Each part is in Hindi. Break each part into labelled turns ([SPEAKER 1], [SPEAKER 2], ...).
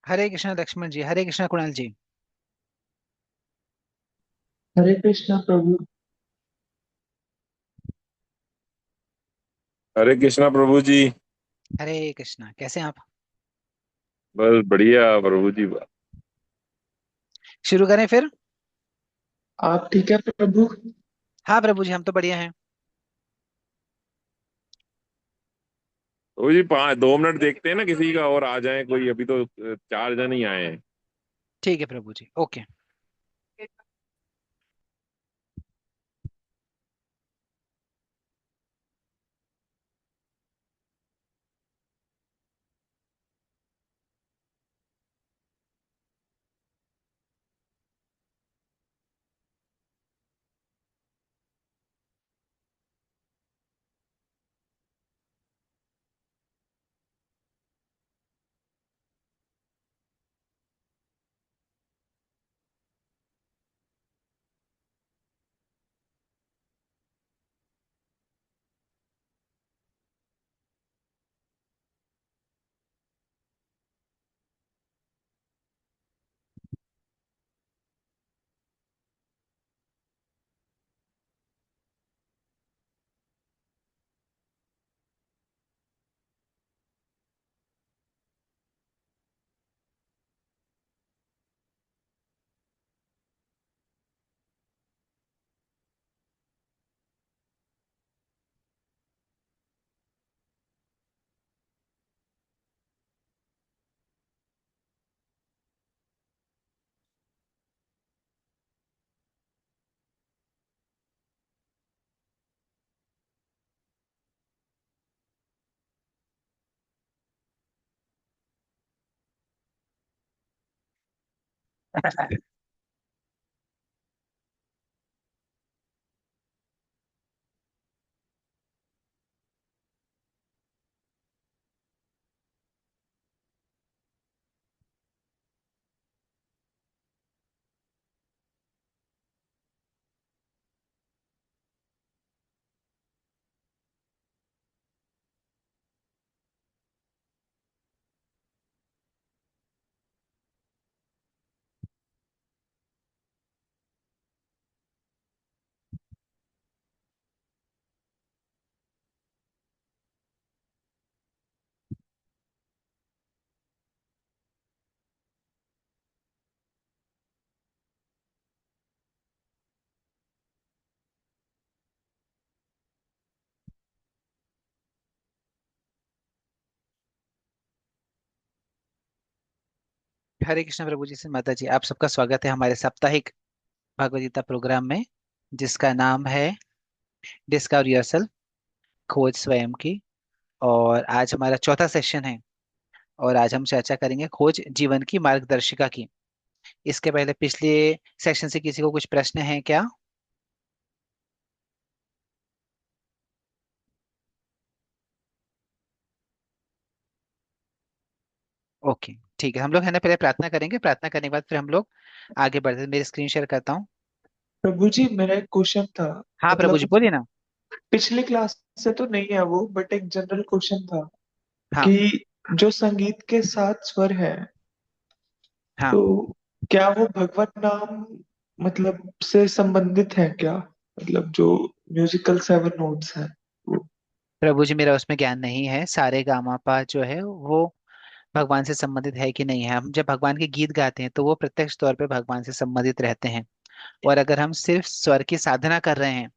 [SPEAKER 1] हरे कृष्णा लक्ष्मण जी, हरे कृष्णा कुणाल जी।
[SPEAKER 2] हरे कृष्णा प्रभु।
[SPEAKER 3] हरे कृष्णा प्रभु जी।
[SPEAKER 1] हरे कृष्णा, कैसे हैं आप?
[SPEAKER 3] बस बढ़िया प्रभु जी।
[SPEAKER 1] शुरू करें फिर।
[SPEAKER 2] आप ठीक है प्रभु?
[SPEAKER 1] हाँ प्रभु जी, हम तो बढ़िया हैं।
[SPEAKER 3] प्रभु जी 2 मिनट देखते हैं ना किसी का और आ जाए कोई, अभी तो 4 जन ही आए हैं।
[SPEAKER 1] ठीक है प्रभु जी, ओके। हरे कृष्ण प्रभु जी से माता जी, आप सबका स्वागत है हमारे साप्ताहिक भगवद गीता प्रोग्राम में, जिसका नाम है डिस्कवर योरसेल्फ, खोज स्वयं की। और आज हमारा चौथा सेशन है। और आज हम चर्चा करेंगे खोज जीवन की मार्गदर्शिका की। इसके पहले पिछले सेशन से किसी को कुछ प्रश्न है क्या? ओके, ठीक है। हम लोग है ना पहले प्रार्थना करेंगे, प्रार्थना करने के बाद फिर हम लोग आगे बढ़ते हैं। मेरी स्क्रीन शेयर करता हूँ।
[SPEAKER 2] प्रभु जी, मेरा एक क्वेश्चन था।
[SPEAKER 1] हाँ प्रभु जी,
[SPEAKER 2] मतलब
[SPEAKER 1] बोलिए ना।
[SPEAKER 2] पिछली क्लास से तो नहीं है वो, बट एक जनरल क्वेश्चन था
[SPEAKER 1] हाँ।
[SPEAKER 2] कि जो संगीत के 7 स्वर है,
[SPEAKER 1] हाँ
[SPEAKER 2] तो क्या वो भगवत नाम मतलब से संबंधित है क्या? मतलब जो म्यूजिकल 7 नोट्स हैं वो।
[SPEAKER 1] प्रभु जी, मेरा उसमें ज्ञान नहीं है। सारे गामापा जो है वो भगवान से संबंधित है कि नहीं है। हम जब भगवान के गीत गाते हैं तो वो प्रत्यक्ष तौर पे भगवान से संबंधित रहते हैं। और अगर हम सिर्फ स्वर की साधना कर रहे हैं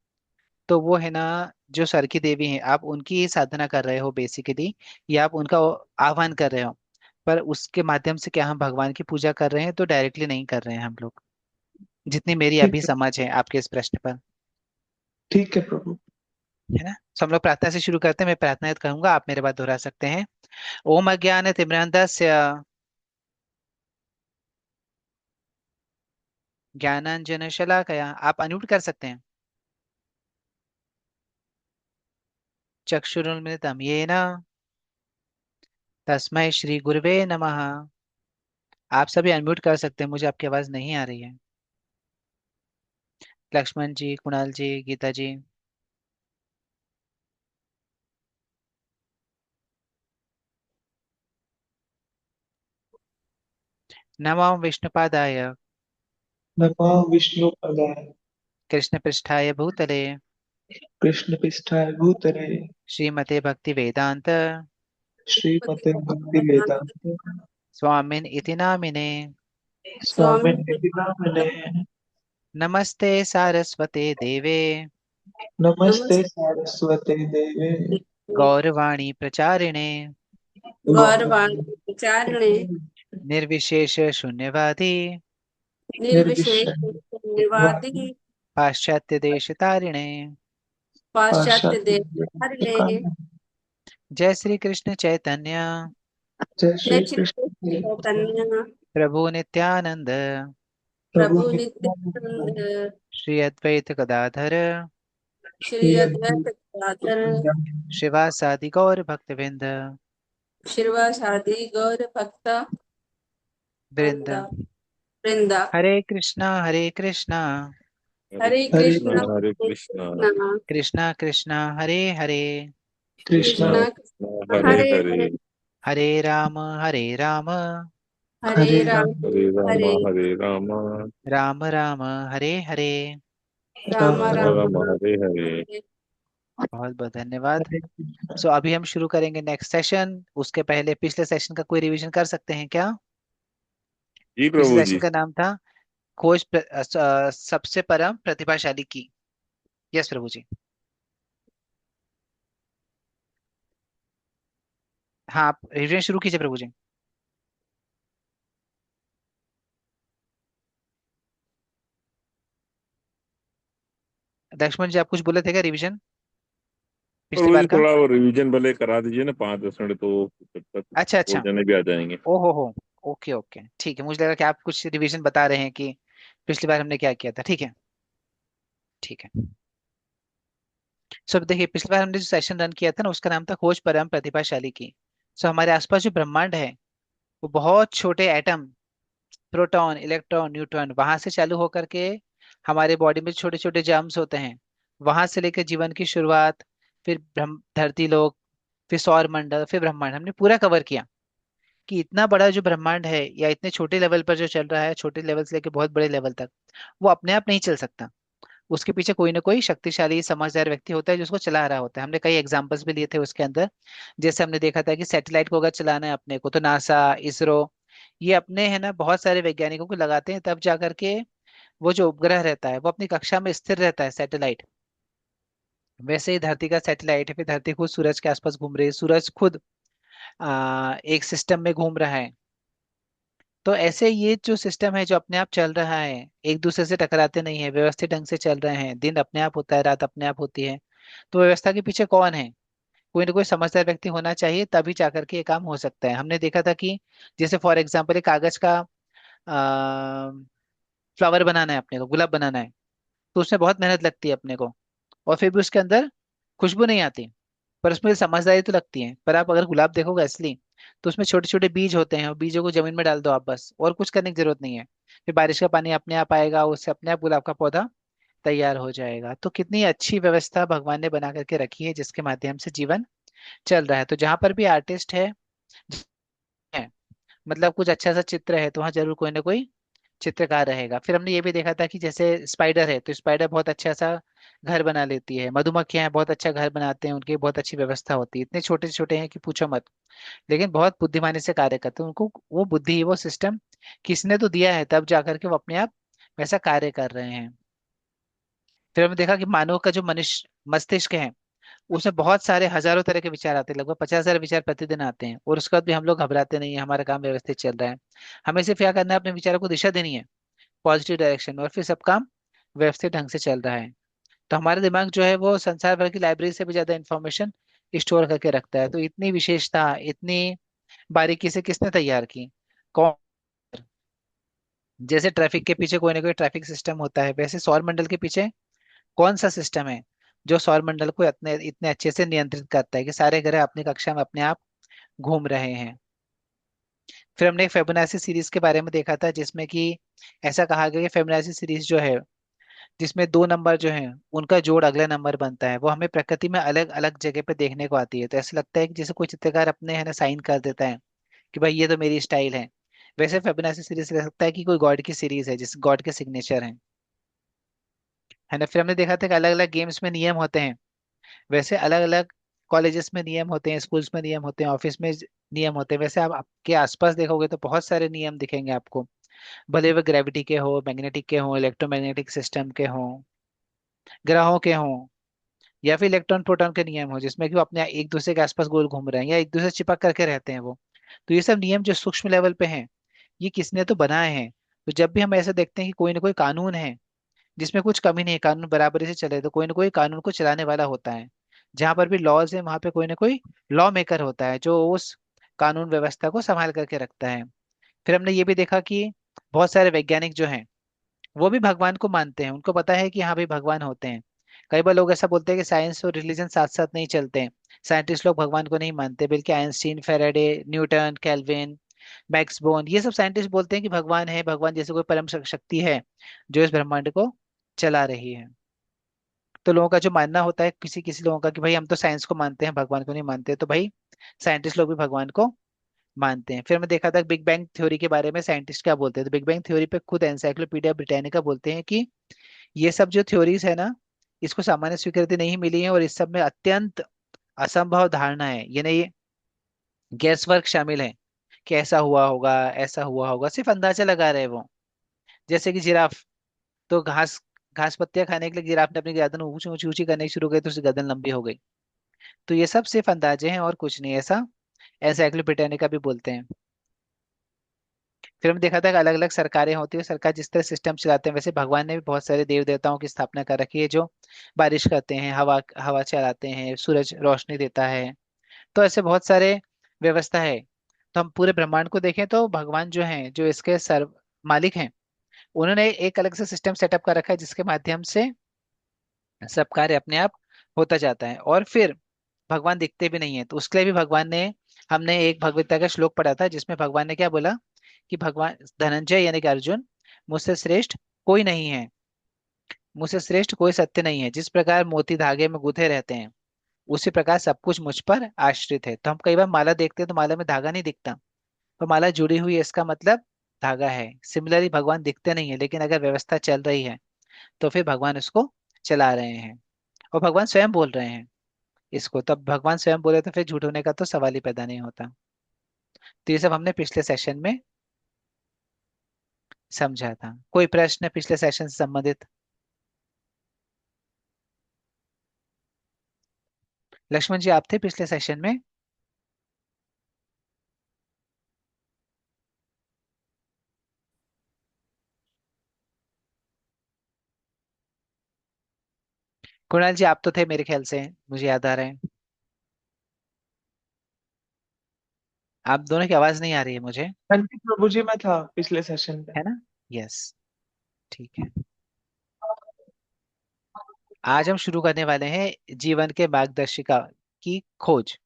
[SPEAKER 1] तो वो है ना, जो स्वर की देवी हैं आप उनकी ही साधना कर रहे हो बेसिकली, या आप उनका आह्वान कर रहे हो। पर उसके माध्यम से क्या हम भगवान की पूजा कर रहे हैं? तो डायरेक्टली नहीं कर रहे हैं हम लोग, जितनी मेरी
[SPEAKER 2] ठीक
[SPEAKER 1] अभी
[SPEAKER 2] है।
[SPEAKER 1] समझ है आपके इस प्रश्न पर।
[SPEAKER 2] ठीक है प्रभु।
[SPEAKER 1] है ना? तो हम लोग प्रार्थना से शुरू करते हैं। मैं प्रार्थना कहूंगा, आप मेरे बाद दोहरा सकते हैं। ओम अज्ञान तिम्रांधस्य ज्ञानांजन शलाकया। आप अनम्यूट कर सकते हैं। चक्षुरुन्मिलितं येन तस्मै श्री गुरुवे नमः। आप सभी अनम्यूट कर सकते हैं, मुझे आपकी आवाज नहीं आ रही है। लक्ष्मण जी, कुणाल जी, गीता जी। नमो विष्णुपादाय
[SPEAKER 2] नमः विष्णुपदाय
[SPEAKER 1] कृष्णपृष्ठाय भूतले
[SPEAKER 2] कृष्णपृष्ठाय भूतले
[SPEAKER 1] श्रीमते भक्ति वेदांत
[SPEAKER 2] श्रीमते भक्ति वेदांत
[SPEAKER 1] स्वामिन इति नामिने
[SPEAKER 2] स्वामिन् इति नामिने।
[SPEAKER 1] नमस्ते सारस्वते देवे
[SPEAKER 2] नमस्ते सारस्वते देवे
[SPEAKER 1] गौरवाणी प्रचारिणे
[SPEAKER 4] गौरवाणी विचारणे
[SPEAKER 1] निर्विशेष शून्यवादी
[SPEAKER 4] निर्विशेष शून्यवादी
[SPEAKER 1] पाश्चात्य देश तारिणे
[SPEAKER 4] पाश्चात्य देशधारिणे।
[SPEAKER 2] पाश्चात्य।
[SPEAKER 1] जय श्री कृष्ण चैतन्य
[SPEAKER 2] जय
[SPEAKER 4] जय
[SPEAKER 2] श्री
[SPEAKER 4] श्री कृष्ण
[SPEAKER 2] कृष्ण
[SPEAKER 4] चैतन्य
[SPEAKER 1] प्रभु नित्यानंद
[SPEAKER 2] प्रभु
[SPEAKER 4] प्रभु
[SPEAKER 2] नित्यानंद
[SPEAKER 4] नित्यानंद
[SPEAKER 1] श्री अद्वैत गदाधर
[SPEAKER 4] श्री
[SPEAKER 2] श्री
[SPEAKER 4] अद्वैत गदाधर
[SPEAKER 2] अद्वैत
[SPEAKER 1] शिवासादि गौर भक्तविंद
[SPEAKER 4] श्रीवासादि गौर भक्त
[SPEAKER 1] वृंद
[SPEAKER 4] वृंदा।
[SPEAKER 1] हरे कृष्णा हरे कृष्णा
[SPEAKER 3] हरे
[SPEAKER 4] हरे
[SPEAKER 2] हरे
[SPEAKER 3] कृष्णा
[SPEAKER 4] कृष्ण
[SPEAKER 3] हरे
[SPEAKER 4] हरे
[SPEAKER 3] कृष्णा
[SPEAKER 4] कृष्ण
[SPEAKER 1] कृष्णा कृष्णा हरे हरे
[SPEAKER 2] कृष्ण
[SPEAKER 3] कृष्णा
[SPEAKER 4] कृष्ण
[SPEAKER 3] कृष्णा
[SPEAKER 4] कृष्ण
[SPEAKER 3] हरे
[SPEAKER 4] हरे
[SPEAKER 3] हरे
[SPEAKER 4] हरे
[SPEAKER 1] हरे राम हरे राम
[SPEAKER 4] हरे
[SPEAKER 2] हरे
[SPEAKER 4] राम
[SPEAKER 2] राम
[SPEAKER 3] हरे राम
[SPEAKER 4] हरे
[SPEAKER 3] हरे राम
[SPEAKER 1] राम राम हरे हरे।
[SPEAKER 4] राम
[SPEAKER 2] राम
[SPEAKER 3] राम
[SPEAKER 4] राम
[SPEAKER 3] राम हरे हरे।
[SPEAKER 4] हरे।
[SPEAKER 1] बहुत बहुत धन्यवाद।
[SPEAKER 2] हरे कृष्ण।
[SPEAKER 1] सो अभी हम शुरू करेंगे नेक्स्ट सेशन। उसके पहले पिछले सेशन का कोई रिवीजन कर सकते हैं क्या?
[SPEAKER 3] जी
[SPEAKER 1] पिछले
[SPEAKER 3] प्रभु
[SPEAKER 1] सेशन
[SPEAKER 3] जी।
[SPEAKER 1] का नाम था सबसे परम प्रतिभाशाली की। यस प्रभु जी। हाँ, आप रिवीजन शुरू कीजिए प्रभु जी। लक्ष्मण जी, आप कुछ बोले थे क्या रिवीजन पिछली
[SPEAKER 3] प्रभु
[SPEAKER 1] बार
[SPEAKER 3] जी
[SPEAKER 1] का?
[SPEAKER 3] थोड़ा वो रिवीजन भले करा दीजिए ना, 5-10 मिनट तो तब तक
[SPEAKER 1] अच्छा
[SPEAKER 3] और
[SPEAKER 1] अच्छा।
[SPEAKER 3] जने भी आ जाएंगे।
[SPEAKER 1] हो ओके ओके, ठीक है। मुझे लगा कि आप कुछ रिवीजन बता रहे हैं कि पिछली बार हमने क्या किया था। ठीक है ठीक है। सो अब देखिए, पिछली बार हमने जो सेशन रन किया था ना, उसका नाम था खोज परम प्रतिभाशाली की। सो हमारे आसपास जो ब्रह्मांड है वो बहुत छोटे एटम, प्रोटॉन इलेक्ट्रॉन न्यूट्रॉन, वहां से चालू होकर के हमारे बॉडी में छोटे छोटे जर्म्स होते हैं, वहां से लेकर जीवन की शुरुआत, फिर ब्रह्म धरती लोक, फिर सौर मंडल, फिर ब्रह्मांड, हमने पूरा कवर किया कि इतना बड़ा जो ब्रह्मांड है या इतने छोटे लेवल पर जो चल रहा है, छोटे लेवल से लेकर बहुत बड़े लेवल तक, वो अपने आप नहीं चल सकता। उसके पीछे कोई ना कोई शक्तिशाली समझदार व्यक्ति होता है जो उसको चला रहा होता है। हमने कई एग्जांपल्स भी लिए थे उसके अंदर। जैसे हमने देखा था कि सैटेलाइट को अगर चलाना है अपने को, तो नासा, इसरो, ये अपने है ना बहुत सारे वैज्ञानिकों को लगाते हैं, तब जा करके वो जो उपग्रह रहता है वो अपनी कक्षा में स्थिर रहता है, सैटेलाइट। वैसे ही धरती का सैटेलाइट है, फिर धरती खुद सूरज के आसपास घूम रही है, सूरज खुद एक सिस्टम में घूम रहा है। तो ऐसे ये जो सिस्टम है जो अपने आप चल रहा है, एक दूसरे से टकराते नहीं है, व्यवस्थित ढंग से चल रहे हैं, दिन अपने आप होता है, रात अपने आप होती है। तो व्यवस्था के पीछे कौन है? कोई ना कोई समझदार व्यक्ति होना चाहिए, तभी जाकर के ये काम हो सकता है। हमने देखा था कि जैसे फॉर एग्जाम्पल एक कागज का फ्लावर बनाना है अपने को, गुलाब बनाना है, तो उसमें बहुत मेहनत लगती है अपने को, और फिर भी उसके अंदर खुशबू नहीं आती। पर उसमें समझदारी तो लगती है। पर आप अगर गुलाब देखोगे असली, तो उसमें छोटे छोटे बीज होते हैं, और बीजों को जमीन में डाल दो आप बस, और कुछ करने की जरूरत नहीं है। फिर बारिश का पानी अपने आप आएगा, उससे अपने आप गुलाब का पौधा तैयार हो जाएगा। तो कितनी अच्छी व्यवस्था भगवान ने बना करके रखी है, जिसके माध्यम से जीवन चल रहा है। तो जहां पर भी आर्टिस्ट है, मतलब कुछ अच्छा सा चित्र है, तो वहां जरूर कोई ना कोई चित्रकार रहेगा। फिर हमने ये भी देखा था कि जैसे स्पाइडर है, तो स्पाइडर बहुत अच्छा सा घर बना लेती है, मधुमक्खियां हैं, बहुत अच्छा घर बनाते हैं, उनकी बहुत अच्छी व्यवस्था होती है, इतने छोटे छोटे हैं कि पूछो मत, लेकिन बहुत बुद्धिमानी से कार्य करते हैं। उनको वो बुद्धि, वो सिस्टम किसने तो दिया है, तब जाकर के वो अपने आप वैसा कार्य कर रहे हैं। फिर हमने देखा कि मानव का जो मनुष्य मस्तिष्क है, उसमें बहुत सारे हजारों तरह के विचार आते हैं, लगभग 50,000 विचार प्रतिदिन आते हैं, और उसके बाद भी हम लोग घबराते नहीं है, हमारा काम व्यवस्थित चल रहा है। हमें सिर्फ क्या करना है, अपने विचारों को दिशा देनी है पॉजिटिव डायरेक्शन में, और फिर सब काम व्यवस्थित ढंग से चल रहा है। तो हमारा दिमाग जो है वो संसार भर की लाइब्रेरी से भी ज्यादा इंफॉर्मेशन स्टोर करके रखता है। तो इतनी विशेषता, इतनी बारीकी से किसने तैयार की? कौन? जैसे ट्रैफिक के पीछे कोई ना कोई ट्रैफिक सिस्टम होता है, वैसे सौर मंडल के पीछे कौन सा सिस्टम है जो सौर मंडल को इतने इतने अच्छे से नियंत्रित करता है कि सारे ग्रह अपनी कक्षा में अपने आप घूम रहे हैं। फिर हमने एक फिबोनाची सीरीज के बारे में देखा था, जिसमें कि ऐसा कहा गया कि फिबोनाची सीरीज जो है, जिसमें दो नंबर जो हैं उनका जोड़ अगला नंबर बनता है, वो हमें प्रकृति में अलग अलग जगह पे देखने को आती है। तो ऐसा लगता है कि जैसे कोई चित्रकार अपने है ना साइन कर देता है कि भाई ये तो मेरी स्टाइल है। वैसे फिबोनाची सीरीज कह सकता है कि कोई गॉड की सीरीज है जिस गॉड के सिग्नेचर हैं, है ना। फिर हमने देखा था कि अलग अलग गेम्स में नियम होते हैं, वैसे अलग अलग कॉलेजेस में नियम होते हैं, स्कूल्स में नियम होते हैं, ऑफिस में नियम होते हैं। वैसे आप आपके आसपास देखोगे तो बहुत सारे नियम दिखेंगे आपको, भले वे ग्रेविटी के हो, मैग्नेटिक के हो, इलेक्ट्रोमैग्नेटिक सिस्टम के हो, ग्रहों के हो, या फिर इलेक्ट्रॉन प्रोटॉन के नियम हो जिसमें कि वो अपने एक दूसरे के आसपास गोल घूम रहे हैं या एक दूसरे से चिपक करके रहते हैं वो। तो ये सब नियम जो सूक्ष्म लेवल पे हैं, ये किसने तो बनाए हैं। तो जब भी हम ऐसे देखते हैं कि कोई ना कोई कानून है जिसमें कुछ कमी नहीं है, कानून बराबरी से चले, तो कोई ना कोई कानून को चलाने वाला होता है। जहां पर भी लॉज है वहां पे कोई ना कोई लॉ मेकर होता है जो उस कानून व्यवस्था को संभाल करके रखता है। फिर हमने ये भी देखा कि बहुत सारे वैज्ञानिक जो हैं वो भी भगवान को मानते हैं, उनको पता है कि हाँ भाई भगवान होते हैं। कई बार लोग ऐसा बोलते हैं कि साइंस और रिलीजन साथ साथ नहीं चलते हैं। साइंटिस्ट लोग भगवान को नहीं मानते, बल्कि Einstein, Faraday, Newton, Kelvin, Max Born, ये सब साइंटिस्ट बोलते हैं कि भगवान है, भगवान जैसे कोई परम शक्ति है जो इस ब्रह्मांड को चला रही है। तो लोगों का जो मानना होता है किसी किसी लोगों का कि भाई हम तो साइंस को मानते हैं भगवान को नहीं मानते, तो भाई साइंटिस्ट लोग भी भगवान को मानते हैं। फिर हमने देखा था बिग बैंग थ्योरी के बारे में साइंटिस्ट क्या बोलते हैं। तो बिग बैंग थ्योरी पे खुद एनसाइक्लोपीडिया ब्रिटानिका बोलते हैं कि ये सब जो थ्योरीज है ना, इसको सामान्य स्वीकृति नहीं मिली है और इस सब में अत्यंत असंभव धारणा है, यानी ये गैस वर्क शामिल है कि ऐसा हुआ होगा, ऐसा हुआ होगा, सिर्फ अंदाजा लगा रहे हैं वो। जैसे कि जिराफ, तो घास घास पत्तियां खाने के लिए जिराफ ने अपनी गर्दन ऊंची ऊंची ऊंची करनी शुरू की तो उसकी गर्दन लंबी हो गई। तो ये सब सिर्फ अंदाजे हैं और कुछ नहीं, ऐसा एनसाइक्लोपीडिया भी बोलते हैं। फिर हम देखा था कि अलग अलग सरकारें होती है, सरकार जिस तरह सिस्टम चलाते हैं, वैसे भगवान ने भी बहुत सारे देव देवताओं की स्थापना कर रखी है जो बारिश करते हैं, हवा हवा चलाते हैं, सूरज रोशनी देता है। तो ऐसे बहुत सारे व्यवस्था है। तो हम पूरे ब्रह्मांड को देखें तो भगवान जो हैं, जो इसके सर्व मालिक हैं, उन्होंने एक अलग से सिस्टम सेटअप कर रखा है जिसके माध्यम से सब कार्य अपने आप होता जाता है। और फिर भगवान दिखते भी नहीं है, तो उसके लिए भी भगवान ने, हमने एक भगवद गीता का श्लोक पढ़ा था जिसमें भगवान ने क्या बोला कि भगवान धनंजय यानी कि अर्जुन, मुझसे श्रेष्ठ कोई नहीं है, मुझसे श्रेष्ठ कोई सत्य नहीं है। जिस प्रकार मोती धागे में गुंथे रहते हैं उसी प्रकार सब कुछ मुझ पर आश्रित है। तो हम कई बार माला देखते हैं तो माला में धागा नहीं दिखता, तो माला जुड़ी हुई है इसका मतलब धागा है। सिमिलरली भगवान दिखते नहीं है, लेकिन अगर व्यवस्था चल रही है तो फिर भगवान उसको चला रहे हैं, और भगवान स्वयं बोल रहे हैं इसको। तब भगवान स्वयं बोले तो फिर झूठ होने का तो सवाल ही पैदा नहीं होता। तो ये सब हमने पिछले सेशन में समझा था। कोई प्रश्न पिछले सेशन से संबंधित? लक्ष्मण जी आप थे पिछले सेशन में? कुणाल जी आप तो थे मेरे ख्याल से, मुझे याद आ रहा है। आप दोनों की आवाज नहीं आ रही है मुझे।
[SPEAKER 2] हाँ जी प्रभु जी, मैं था पिछले सेशन में।
[SPEAKER 1] है ना? यस, ठीक है। आज हम शुरू करने वाले हैं जीवन के मार्गदर्शिका की खोज।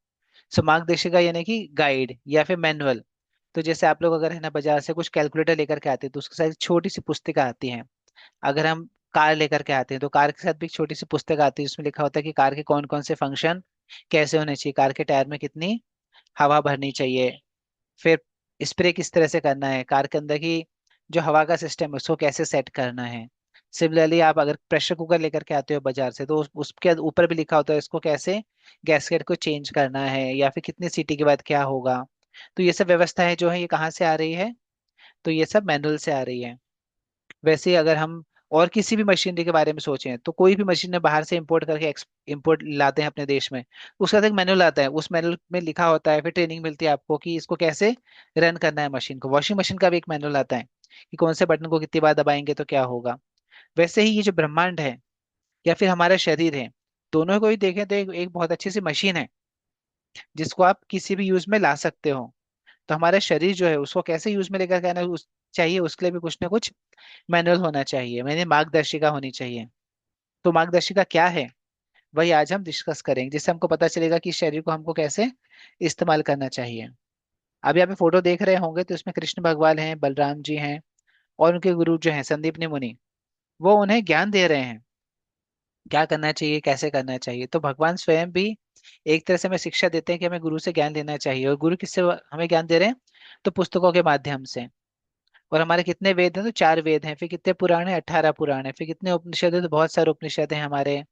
[SPEAKER 1] सो मार्गदर्शिका यानी कि गाइड या फिर मैनुअल। तो जैसे आप लोग अगर है ना बाजार से कुछ कैलकुलेटर लेकर के आते हैं तो उसके साथ एक छोटी सी पुस्तिका आती है। अगर हम कार लेकर के आते हैं तो कार के साथ भी एक छोटी सी पुस्तक आती है जिसमें लिखा होता है कि कार के कौन कौन से फंक्शन कैसे होने चाहिए, कार के टायर में कितनी हवा भरनी चाहिए, फिर स्प्रे किस तरह से करना है, कार के अंदर की जो हवा का सिस्टम है उसको कैसे सेट करना है। सिमिलरली आप अगर प्रेशर कुकर लेकर के आते हो बाजार से तो उसके ऊपर भी लिखा होता है इसको कैसे गैसकेट को चेंज करना है या फिर कितनी सीटी के बाद क्या होगा। तो ये सब व्यवस्था है जो है ये कहाँ से आ रही है? तो ये सब मैनुअल से आ रही है। वैसे ही अगर हम और किसी भी मशीनरी के बारे में सोचें तो कोई भी मशीन ने बाहर से इंपोर्ट करके इंपोर्ट लाते हैं अपने देश में, उसका तो एक मैनुअल आता है, उस मैनुअल में लिखा होता है, फिर ट्रेनिंग मिलती है आपको कि इसको कैसे रन करना है मशीन को। वॉशिंग मशीन का भी एक मैनुअल आता है कि कौन से बटन को कितनी बार दबाएंगे तो क्या होगा। वैसे ही ये जो ब्रह्मांड है या फिर हमारा शरीर है, दोनों को ही देखें तो एक बहुत अच्छी सी मशीन है जिसको आप किसी भी यूज में ला सकते हो। तो हमारा शरीर जो है उसको कैसे यूज में लेकर के आना चाहिए, उसके लिए भी कुछ ना कुछ मैनुअल होना चाहिए, मैंने मार्गदर्शिका होनी चाहिए। तो मार्गदर्शिका क्या है वही आज हम डिस्कस करेंगे, जिससे हमको पता चलेगा कि इस शरीर को हमको कैसे इस्तेमाल करना चाहिए। अभी आप फोटो देख रहे होंगे तो इसमें कृष्ण भगवान हैं, बलराम जी हैं, और उनके गुरु जो हैं संदीपनी मुनि, वो उन्हें ज्ञान दे रहे हैं क्या करना चाहिए, कैसे करना चाहिए। तो भगवान स्वयं भी एक तरह से हमें शिक्षा देते हैं कि हमें गुरु से ज्ञान लेना चाहिए। और गुरु किससे हमें ज्ञान दे रहे हैं? तो पुस्तकों के माध्यम से। और हमारे कितने वेद हैं? तो 4 वेद हैं। फिर कितने पुराण हैं? 18 पुराण हैं। फिर कितने उपनिषद हैं? तो बहुत सारे उपनिषद हैं हमारे।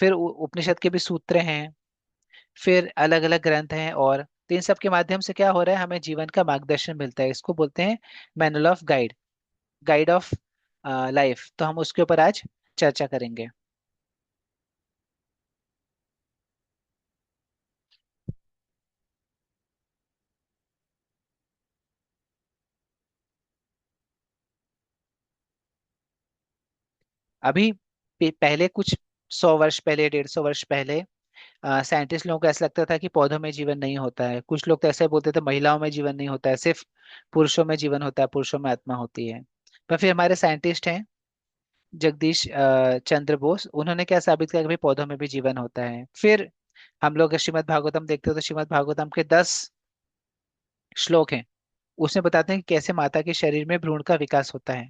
[SPEAKER 1] फिर उपनिषद के भी सूत्र हैं। फिर अलग अलग ग्रंथ हैं। और तो इन सब के माध्यम से क्या हो रहा है, हमें जीवन का मार्गदर्शन मिलता है। इसको बोलते हैं manual of guide, guide of life. तो हम उसके ऊपर आज चर्चा करेंगे। अभी पहले कुछ 100 वर्ष पहले, 150 वर्ष पहले साइंटिस्ट लोगों को ऐसा लगता था कि पौधों में जीवन नहीं होता है। कुछ लोग तो ऐसे बोलते थे महिलाओं में जीवन नहीं होता है, सिर्फ पुरुषों में जीवन होता है, पुरुषों में आत्मा होती है। पर फिर हमारे साइंटिस्ट हैं जगदीश चंद्र बोस, उन्होंने क्या साबित किया कि भाई पौधों में भी जीवन होता है। फिर हम लोग श्रीमद् भागवतम देखते हो तो श्रीमद् भागवतम के 10 श्लोक हैं, उसमें बताते हैं कि कैसे माता के शरीर में भ्रूण का विकास होता है।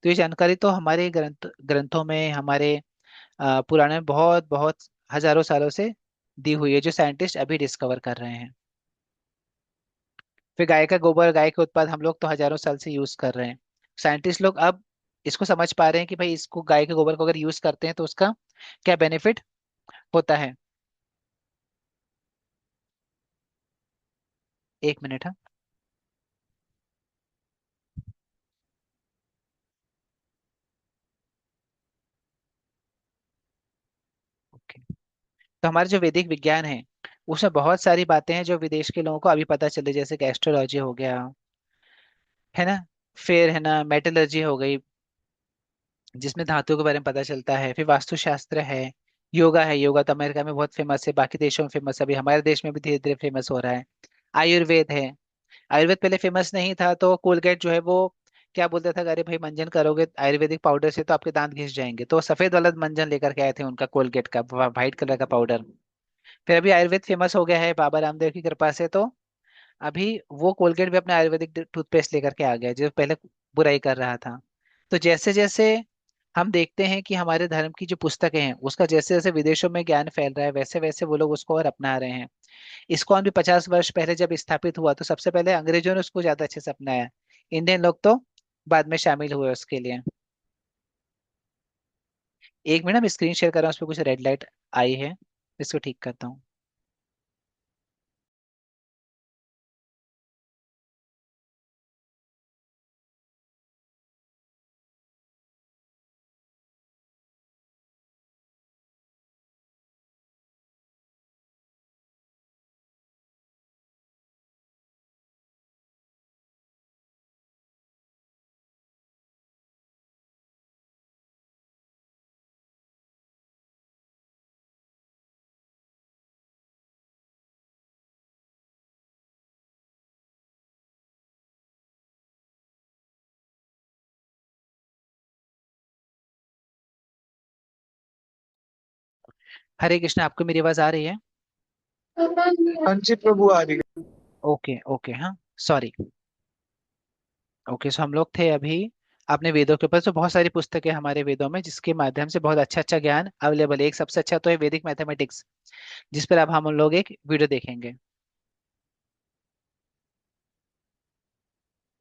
[SPEAKER 1] तो ये जानकारी तो हमारे ग्रंथों में, हमारे पुराणे में बहुत बहुत हजारों सालों से दी हुई है, जो साइंटिस्ट अभी डिस्कवर कर रहे हैं। फिर गाय का गोबर, गाय के उत्पाद हम लोग तो हजारों साल से यूज कर रहे हैं। साइंटिस्ट लोग अब इसको समझ पा रहे हैं कि भाई इसको, गाय के गोबर को अगर यूज करते हैं तो उसका क्या बेनिफिट होता है। 1 मिनट, हाँ। ओके। तो हमारे जो वैदिक विज्ञान है उसमें बहुत सारी बातें हैं जो विदेश के लोगों को अभी पता चले, जैसे कि एस्ट्रोलॉजी हो गया, है ना। फिर है ना मेटलर्जी हो गई, जिसमें धातुओं के बारे में पता चलता है। फिर वास्तुशास्त्र है। योगा है, योगा तो अमेरिका में बहुत फेमस है, बाकी देशों में फेमस है, अभी हमारे देश में भी धीरे धीरे फेमस हो रहा है। आयुर्वेद है। आयुर्वेद पहले फेमस नहीं था, तो कोलगेट जो है वो क्या बोलता था, अरे भाई मंजन करोगे आयुर्वेदिक पाउडर से तो आपके दांत घिस जाएंगे, तो वो सफेद वाला मंजन लेकर के आए थे उनका, कोलगेट का व्हाइट कलर का पाउडर। फिर अभी आयुर्वेद फेमस हो गया है बाबा रामदेव की कृपा से, तो अभी वो कोलगेट भी अपने आयुर्वेदिक टूथपेस्ट लेकर के आ गया, जो पहले बुराई कर रहा था। तो जैसे जैसे हम देखते हैं कि हमारे धर्म की जो पुस्तकें हैं उसका जैसे जैसे विदेशों में ज्ञान फैल रहा है, वैसे वैसे वो लोग उसको और अपना रहे हैं। इस्कॉन भी 50 वर्ष पहले जब स्थापित हुआ तो सबसे पहले अंग्रेजों ने उसको ज्यादा अच्छे से अपनाया। इंडियन लोग तो बाद में शामिल हुए उसके लिए। 1 मिनट, मैं स्क्रीन शेयर कर रहा हूँ, उस पर कुछ रेड लाइट आई है, इसको ठीक करता हूँ। हरे कृष्ण, आपको मेरी आवाज आ रही है?
[SPEAKER 2] हाँ जी प्रभु, आ रही है।
[SPEAKER 1] ओके ओके, हाँ, सॉरी। ओके, सो हम लोग थे अभी अपने वेदों के ऊपर। तो बहुत सारी पुस्तकें हमारे वेदों में जिसके माध्यम से बहुत अच्छा अच्छा ज्ञान अवेलेबल है। एक सबसे अच्छा तो है वैदिक मैथमेटिक्स, जिस पर अब हम लोग एक वीडियो देखेंगे।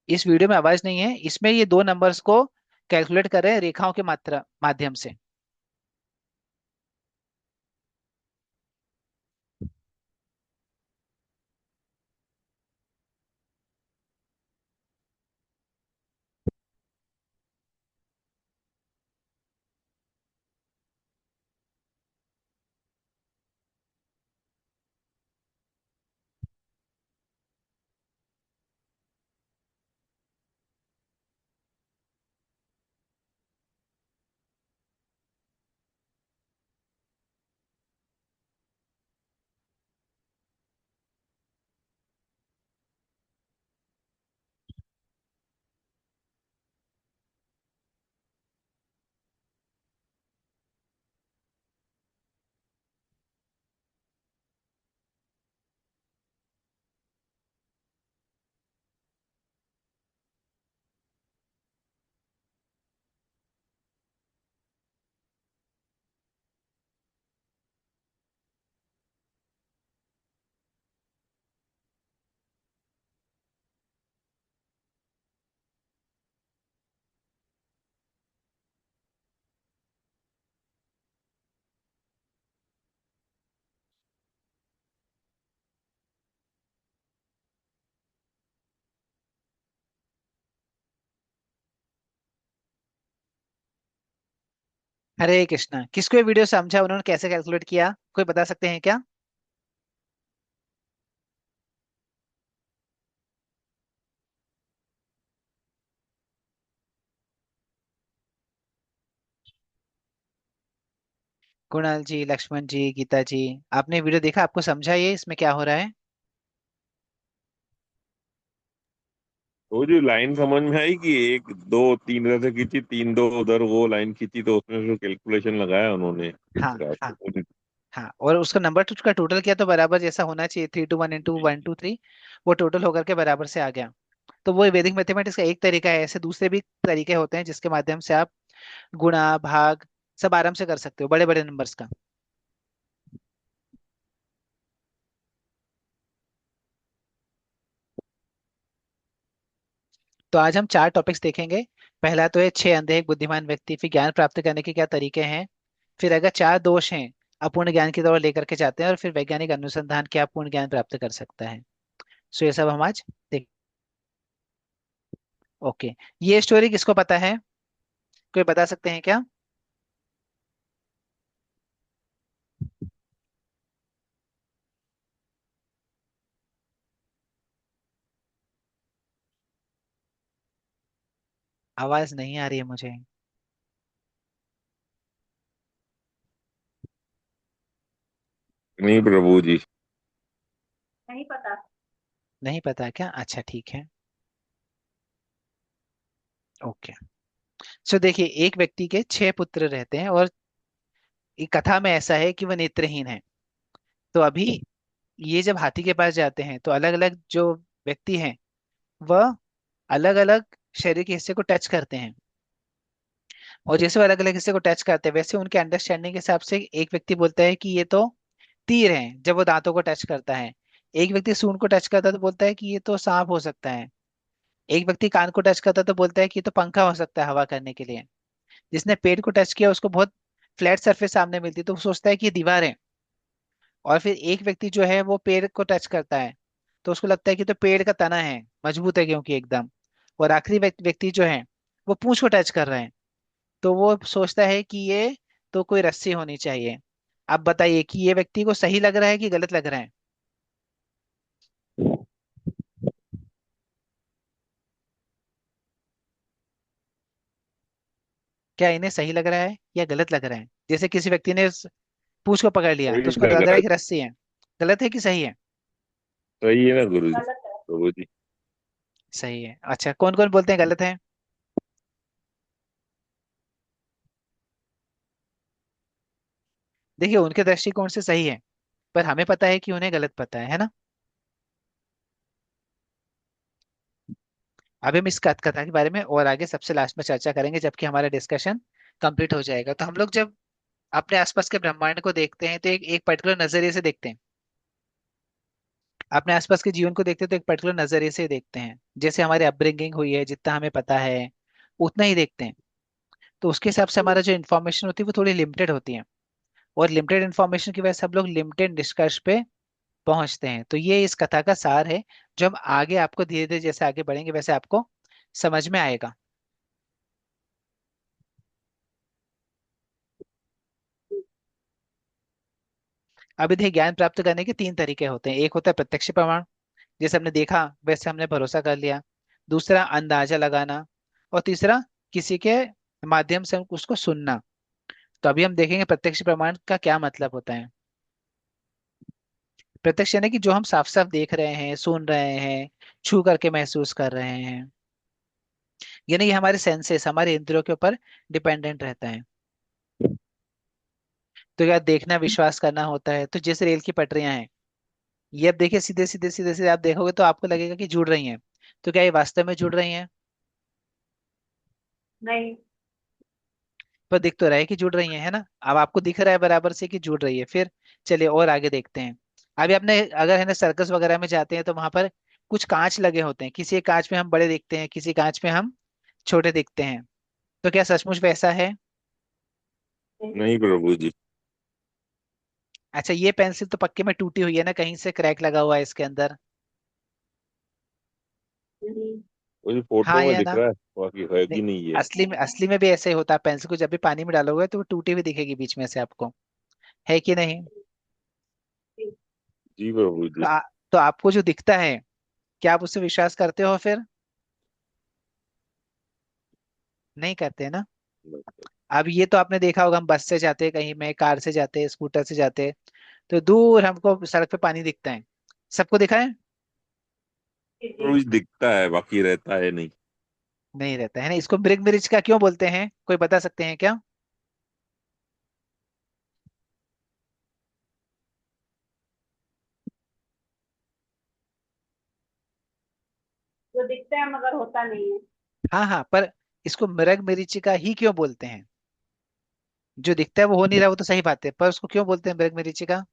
[SPEAKER 1] इस वीडियो में आवाज नहीं है, इसमें ये दो नंबर्स को कैलकुलेट कर रहे हैं रेखाओं के मात्रा माध्यम से। हरे कृष्णा, किसको ये वीडियो समझा, उन्होंने कैसे कैलकुलेट किया, कोई बता सकते हैं क्या? कुणाल जी, लक्ष्मण जी, गीता जी, आपने वीडियो देखा, आपको समझा ये इसमें क्या हो रहा है?
[SPEAKER 3] वो जो लाइन समझ में आई कि एक दो तीन इधर से खींची, तीन दो उधर, वो लाइन खींची, तो उसमें जो कैलकुलेशन लगाया उन्होंने
[SPEAKER 1] हाँ
[SPEAKER 3] इसका
[SPEAKER 1] हाँ
[SPEAKER 3] तो
[SPEAKER 1] हाँ, और उसका नंबर तो उसका टोटल किया तो बराबर जैसा होना चाहिए, 3 to 1 into 1 to 3, वो टोटल होकर के बराबर से आ गया। तो वो वैदिक मैथमेटिक्स का एक तरीका है, ऐसे दूसरे भी तरीके होते हैं जिसके माध्यम से आप गुणा भाग सब आराम से कर सकते हो बड़े बड़े नंबर्स का। तो आज हम 4 टॉपिक्स देखेंगे। पहला तो है 6 अंधे एक बुद्धिमान व्यक्ति, फिर ज्ञान प्राप्त करने के क्या तरीके हैं, फिर अगर 4 दोष हैं अपूर्ण ज्ञान की तरफ लेकर के जाते हैं, और फिर वैज्ञानिक अनुसंधान क्या पूर्ण ज्ञान प्राप्त कर सकता है। सो ये सब हम आज देख। ओके, ये स्टोरी किसको पता है, कोई बता सकते हैं क्या? आवाज नहीं आ रही है मुझे।
[SPEAKER 3] नहीं प्रभु जी।
[SPEAKER 4] नहीं पता।
[SPEAKER 1] नहीं पता क्या, अच्छा ठीक है। ओके, सो देखिए, एक व्यक्ति के 6 पुत्र रहते हैं, और एक कथा में ऐसा है कि वह नेत्रहीन है। तो अभी ये जब हाथी के पास जाते हैं तो अलग अलग जो व्यक्ति हैं वह अलग अलग शरीर के हिस्से को टच करते हैं, और जैसे वो अलग अलग हिस्से को टच करते हैं वैसे उनके अंडरस्टैंडिंग के हिसाब से एक व्यक्ति बोलता है कि ये तो तीर है जब वो दांतों को टच करता है। एक व्यक्ति सूंड को टच करता है तो बोलता है कि ये तो सांप हो सकता है। एक व्यक्ति कान को टच करता है तो बोलता है कि ये तो पंखा हो सकता है हवा करने के लिए। जिसने पेड़ को टच किया उसको बहुत फ्लैट सरफेस सामने मिलती है तो वो सोचता है कि ये दीवार है। और फिर एक व्यक्ति जो है वो पेड़ को टच करता है तो उसको लगता है कि तो पेड़ का तना है, मजबूत है क्योंकि एकदम। और आखिरी व्यक्ति जो है वो पूंछ को टच कर रहे हैं, तो वो सोचता है कि ये तो कोई रस्सी होनी चाहिए। अब बताइए कि ये व्यक्ति को सही लग रहा है कि गलत लग रहा है? क्या इन्हें सही लग रहा है या गलत लग रहा है? जैसे किसी व्यक्ति ने पूंछ को पकड़ लिया तो
[SPEAKER 3] सही
[SPEAKER 1] उसको लग
[SPEAKER 3] लग
[SPEAKER 1] रहा
[SPEAKER 3] रहा
[SPEAKER 1] है
[SPEAKER 3] है।
[SPEAKER 1] कि रस्सी है। गलत है कि सही है?
[SPEAKER 3] सही है ना गुरु जी,
[SPEAKER 4] गलत है।
[SPEAKER 3] प्रभु जी।
[SPEAKER 1] सही है। अच्छा, कौन कौन बोलते हैं गलत है? देखिए, उनके दृष्टिकोण से सही है, पर हमें पता है कि उन्हें गलत पता है ना। अभी हम इस कथा के बारे में और आगे सबसे लास्ट में चर्चा करेंगे जबकि हमारा डिस्कशन कंप्लीट हो जाएगा। तो हम लोग जब अपने आसपास के ब्रह्मांड को देखते हैं तो एक पर्टिकुलर नजरिए से देखते हैं। अपने आसपास के जीवन को देखते हैं तो एक पर्टिकुलर नजरिए से देखते हैं, जैसे हमारी अपब्रिंगिंग हुई है जितना हमें पता है उतना ही देखते हैं। तो उसके हिसाब से हमारा जो इन्फॉर्मेशन होती है वो थोड़ी लिमिटेड होती है, और लिमिटेड इन्फॉर्मेशन की वजह से हम लोग लिमिटेड निष्कर्ष पे पहुंचते हैं। तो ये इस कथा का सार है, जो हम आगे आपको धीरे धीरे जैसे आगे बढ़ेंगे वैसे आपको समझ में आएगा। अभी देखिए, ज्ञान प्राप्त करने के 3 तरीके होते हैं। एक होता है प्रत्यक्ष प्रमाण, जैसे हमने देखा वैसे हमने भरोसा कर लिया। दूसरा अंदाजा लगाना, और तीसरा किसी के माध्यम से हम उसको सुनना। तो अभी हम देखेंगे प्रत्यक्ष प्रमाण का क्या मतलब होता है। प्रत्यक्ष यानी कि जो हम साफ साफ देख रहे हैं, सुन रहे हैं, छू करके महसूस कर रहे हैं, यानी ये हमारे सेंसेस, हमारे इंद्रियों के ऊपर डिपेंडेंट रहता है। तो यार, देखना विश्वास करना होता है। तो जैसे रेल की पटरियां हैं, ये अब देखिए सीधे सीधे सीधे सीधे आप देखोगे तो आपको लगेगा कि जुड़ रही हैं। तो क्या ये वास्तव में जुड़ रही हैं?
[SPEAKER 4] नहीं।
[SPEAKER 1] पर दिख तो रहा है कि जुड़ रही है ना। अब आपको दिख रहा है बराबर से कि जुड़ रही है। फिर चलिए और आगे देखते हैं। अभी आपने अगर है ना सर्कस वगैरह में जाते हैं तो वहां पर कुछ कांच लगे होते हैं, किसी एक कांच में हम बड़े दिखते हैं, किसी कांच में हम छोटे दिखते हैं। तो क्या सचमुच वैसा है?
[SPEAKER 4] नहीं।
[SPEAKER 3] नहीं प्रभु जी।
[SPEAKER 1] अच्छा, ये पेंसिल तो पक्के में टूटी हुई है ना, कहीं से क्रैक लगा हुआ है इसके अंदर।
[SPEAKER 4] नहीं।
[SPEAKER 3] वो जो फोटो
[SPEAKER 1] हाँ
[SPEAKER 3] में
[SPEAKER 1] या
[SPEAKER 3] दिख
[SPEAKER 1] ना?
[SPEAKER 3] रहा है, बाकी है
[SPEAKER 1] नहीं,
[SPEAKER 3] कि नहीं ये।
[SPEAKER 1] असली में भी ऐसे ही होता है। पेंसिल को जब भी पानी में डालोगे तो वो टूटी हुई दिखेगी बीच में से आपको, है कि नहीं?
[SPEAKER 3] जी प्रभु
[SPEAKER 1] तो,
[SPEAKER 3] जी।
[SPEAKER 1] तो आपको जो दिखता है, क्या आप उससे विश्वास करते हो फिर? नहीं करते ना? अब ये तो आपने देखा होगा, हम बस से जाते हैं कहीं में, कार से जाते हैं, स्कूटर से जाते हैं, तो दूर हमको सड़क पे पानी दिखता है। सबको दिखा है?
[SPEAKER 3] प्रभु जी दिखता है, बाकी रहता है नहीं।
[SPEAKER 1] नहीं रहता है ना। इसको मृग मरीच का क्यों बोलते हैं, कोई बता सकते हैं क्या?
[SPEAKER 4] जो दिखता है मगर होता नहीं है।
[SPEAKER 1] हाँ हाँ, पर इसको मृग मरीचिका ही क्यों बोलते हैं? जो दिखता है वो हो नहीं रहा, वो तो सही बात है, पर उसको क्यों बोलते हैं मृग मरीचिका?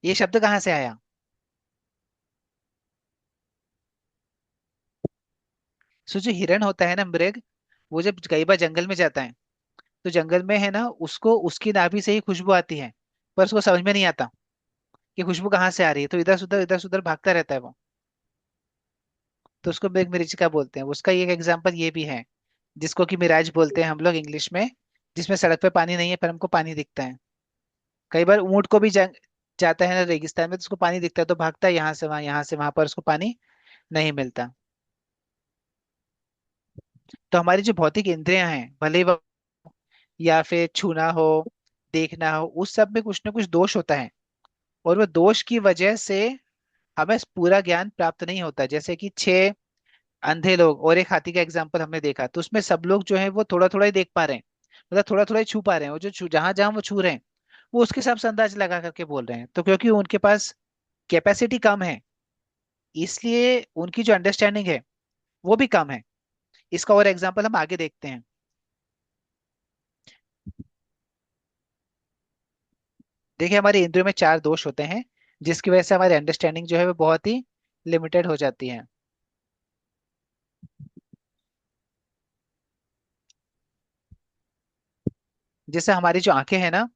[SPEAKER 1] ये शब्द कहाँ से आया? सो जो हिरण होता है ना, मृग, वो जब कई बार जंगल में जाता है, तो जंगल में है ना, उसको उसकी नाभि से ही खुशबू आती है, पर उसको समझ में नहीं आता कि खुशबू कहाँ से आ रही है, तो इधर से उधर भागता रहता है वो। तो उसको मृग मरीचिका बोलते हैं। उसका एक एग्जाम्पल ये भी है, जिसको कि मिराज बोलते हैं हम लोग इंग्लिश में, जिसमें सड़क पे पानी नहीं है पर हमको पानी दिखता है। कई बार ऊंट को भी जाता है ना रेगिस्तान में, तो उसको पानी दिखता है तो भागता है यहाँ से वहां, यहाँ से वहां, पर उसको पानी नहीं मिलता। तो हमारी जो भौतिक इंद्रियां हैं, भले ही या फिर छूना हो, देखना हो, उस सब में कुछ ना कुछ दोष होता है, और वो दोष की वजह से हमें पूरा ज्ञान प्राप्त नहीं होता। जैसे कि 6 अंधे लोग और एक हाथी का एग्जाम्पल हमने देखा, तो उसमें सब लोग जो है वो थोड़ा थोड़ा ही देख पा रहे हैं, मतलब थोड़ा थोड़ा ही छू पा रहे हैं, और जो जहां जहां वो छू रहे हैं, वो उसके हिसाब से अंदाज लगा करके बोल रहे हैं। तो क्योंकि उनके पास कैपेसिटी कम है, इसलिए उनकी जो अंडरस्टैंडिंग है वो भी कम है। इसका और एग्जाम्पल हम आगे देखते हैं। देखिए, हमारे इंद्रियों में 4 दोष होते हैं, जिसकी वजह से हमारी अंडरस्टैंडिंग जो है वो बहुत ही लिमिटेड हो जाती है। जैसे हमारी जो आंखें हैं ना,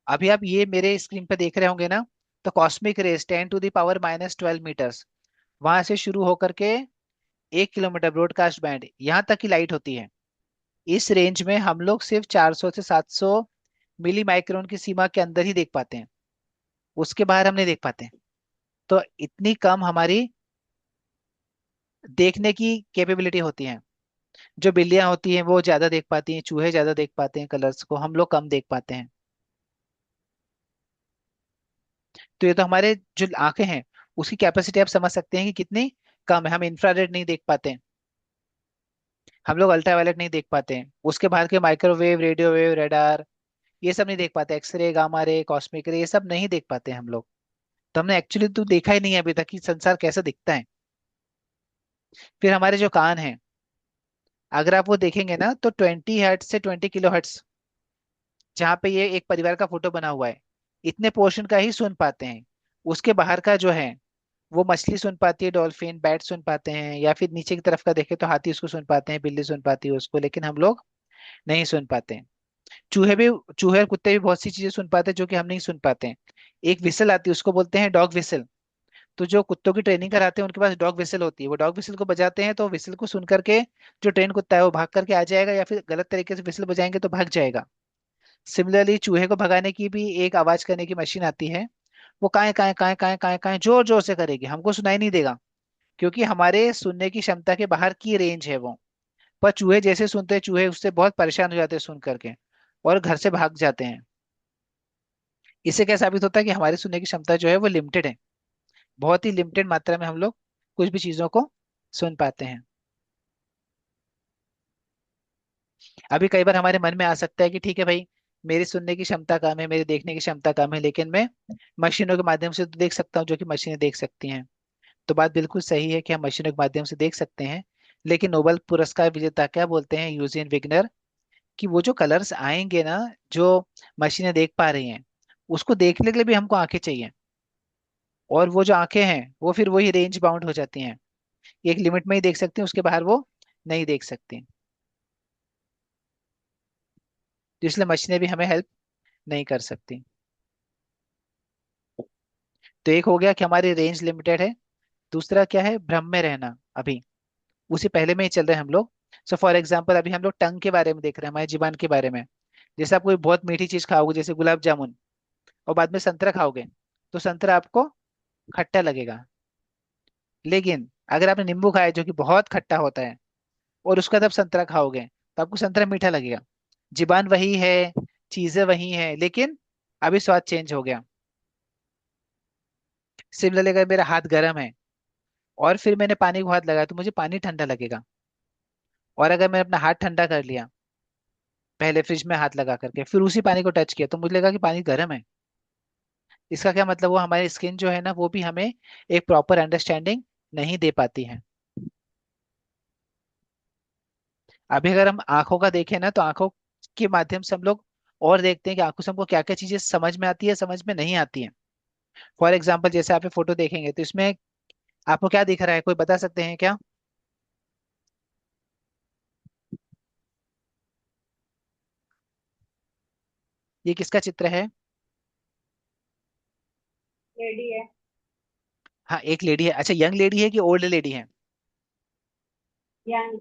[SPEAKER 1] अभी आप ये मेरे स्क्रीन पे देख रहे होंगे ना, तो कॉस्मिक रेज 10⁻⁻12 मीटर्स, वहां से शुरू होकर के 1 किलोमीटर ब्रॉडकास्ट बैंड यहाँ तक की लाइट होती है। इस रेंज में हम लोग सिर्फ 400 से 700 मिली माइक्रोन की सीमा के अंदर ही देख पाते हैं, उसके बाहर हम नहीं देख पाते। तो इतनी कम हमारी देखने की कैपेबिलिटी होती है। जो बिल्लियां होती हैं वो ज्यादा देख पाती हैं, चूहे ज्यादा देख पाते हैं, कलर्स को हम लोग कम देख पाते हैं। तो ये तो हमारे जो आंखें हैं, उसकी कैपेसिटी आप समझ सकते हैं कि कितनी कम है। हम इंफ्रारेड नहीं देख पाते हैं, हम लोग अल्ट्रावायलेट नहीं देख पाते हैं, उसके बाद के माइक्रोवेव, रेडियो वेव, रेडार, ये सब नहीं देख पाते, एक्सरे, गामा रे, कॉस्मिक रे, ये सब नहीं देख पाते हम लोग। तो हमने एक्चुअली तो देखा ही नहीं है अभी तक कि संसार कैसा दिखता है। फिर हमारे जो कान हैं, अगर आप वो देखेंगे ना, तो 20 हर्ट्ज से 20 किलो हर्ट्ज, जहाँ पे ये एक परिवार का फोटो बना हुआ है, इतने पोर्शन का ही सुन पाते हैं। उसके बाहर का जो है, वो मछली सुन पाती है, डॉल्फिन, बैट सुन पाते हैं, या फिर नीचे की तरफ का देखे तो हाथी उसको सुन पाते हैं, बिल्ली सुन पाती है उसको, लेकिन हम लोग नहीं सुन पाते हैं। चूहे भी, चूहे और कुत्ते भी बहुत सी चीजें सुन पाते हैं जो कि हम नहीं सुन पाते हैं। एक विसल आती है, उसको बोलते हैं डॉग विसल। तो जो कुत्तों की ट्रेनिंग कराते हैं उनके पास डॉग विसल होती है, वो डॉग विसल को बजाते हैं, तो विसल को सुन करके जो ट्रेन कुत्ता है वो भाग करके आ जाएगा, या फिर गलत तरीके से विसल बजाएंगे तो भाग जाएगा। सिमिलरली चूहे को भगाने की भी एक आवाज करने की मशीन आती है, वो काए काए काए काए काए काए जोर जोर से करेगी, हमको सुनाई नहीं देगा, क्योंकि हमारे सुनने की क्षमता के बाहर की रेंज है वो। पर चूहे जैसे सुनते हैं, चूहे उससे बहुत परेशान हो जाते हैं सुन करके, और घर से भाग जाते हैं। इससे क्या साबित होता है कि हमारी सुनने की क्षमता जो है वो लिमिटेड है। बहुत ही लिमिटेड मात्रा में हम लोग कुछ भी चीजों को सुन पाते हैं। अभी कई बार हमारे मन में आ सकता है कि ठीक है भाई, मेरी सुनने की क्षमता कम है, मेरी देखने की क्षमता कम है, लेकिन मैं मशीनों के माध्यम से तो देख सकता हूँ जो कि मशीनें देख सकती हैं। तो बात बिल्कुल सही है कि हम मशीनों के माध्यम से देख सकते हैं, लेकिन नोबेल पुरस्कार विजेता क्या बोलते हैं, यूजीन विग्नर, कि वो जो कलर्स आएंगे ना, जो मशीनें देख पा रही हैं, उसको देखने के लिए भी हमको आंखें चाहिए। और वो जो आंखें हैं वो फिर वही रेंज बाउंड हो जाती हैं, एक लिमिट में ही देख सकती हैं, उसके बाहर वो नहीं देख सकती। तो इसलिए मशीनें भी हमें हेल्प नहीं कर सकती। तो एक हो गया कि हमारी रेंज लिमिटेड है। दूसरा क्या है, भ्रम में रहना। अभी उसी पहले में ही चल रहे हैं हम लोग। सो फॉर एग्जाम्पल अभी हम लोग टंग के बारे में देख रहे हैं, हमारी जुबान के बारे में। जैसे आप कोई बहुत मीठी चीज खाओगे जैसे गुलाब जामुन, और बाद में संतरा खाओगे, तो संतरा आपको खट्टा लगेगा। लेकिन अगर आपने नींबू खाया जो कि बहुत खट्टा होता है, और उसका तब संतरा खाओगे, तो आपको संतरा मीठा लगेगा। जुबान वही है, चीजें वही है, लेकिन अभी स्वाद चेंज हो गया। सिमिलरली अगर मेरा हाथ गर्म है और फिर मैंने पानी को हाथ लगाया, तो मुझे पानी ठंडा लगेगा। और अगर मैंने अपना हाथ ठंडा कर लिया पहले फ्रिज में हाथ लगा करके, फिर उसी पानी को टच किया, तो मुझे लगा कि पानी गर्म है। इसका क्या मतलब, वो हमारी स्किन जो है ना, वो भी हमें एक प्रॉपर अंडरस्टैंडिंग नहीं दे पाती है। अभी अगर हम आंखों का देखें ना, तो आंखों के माध्यम से हम लोग और देखते हैं कि आंखों से हमको क्या क्या चीजें समझ में आती है, समझ में नहीं आती है। फॉर एग्जाम्पल जैसे आप ये फोटो देखेंगे, तो इसमें आपको क्या दिख रहा है, कोई बता सकते हैं क्या? ये किसका चित्र है?
[SPEAKER 4] लेडी है।
[SPEAKER 1] हाँ, एक लेडी है। अच्छा, यंग लेडी है कि ओल्ड लेडी है?
[SPEAKER 4] यंग।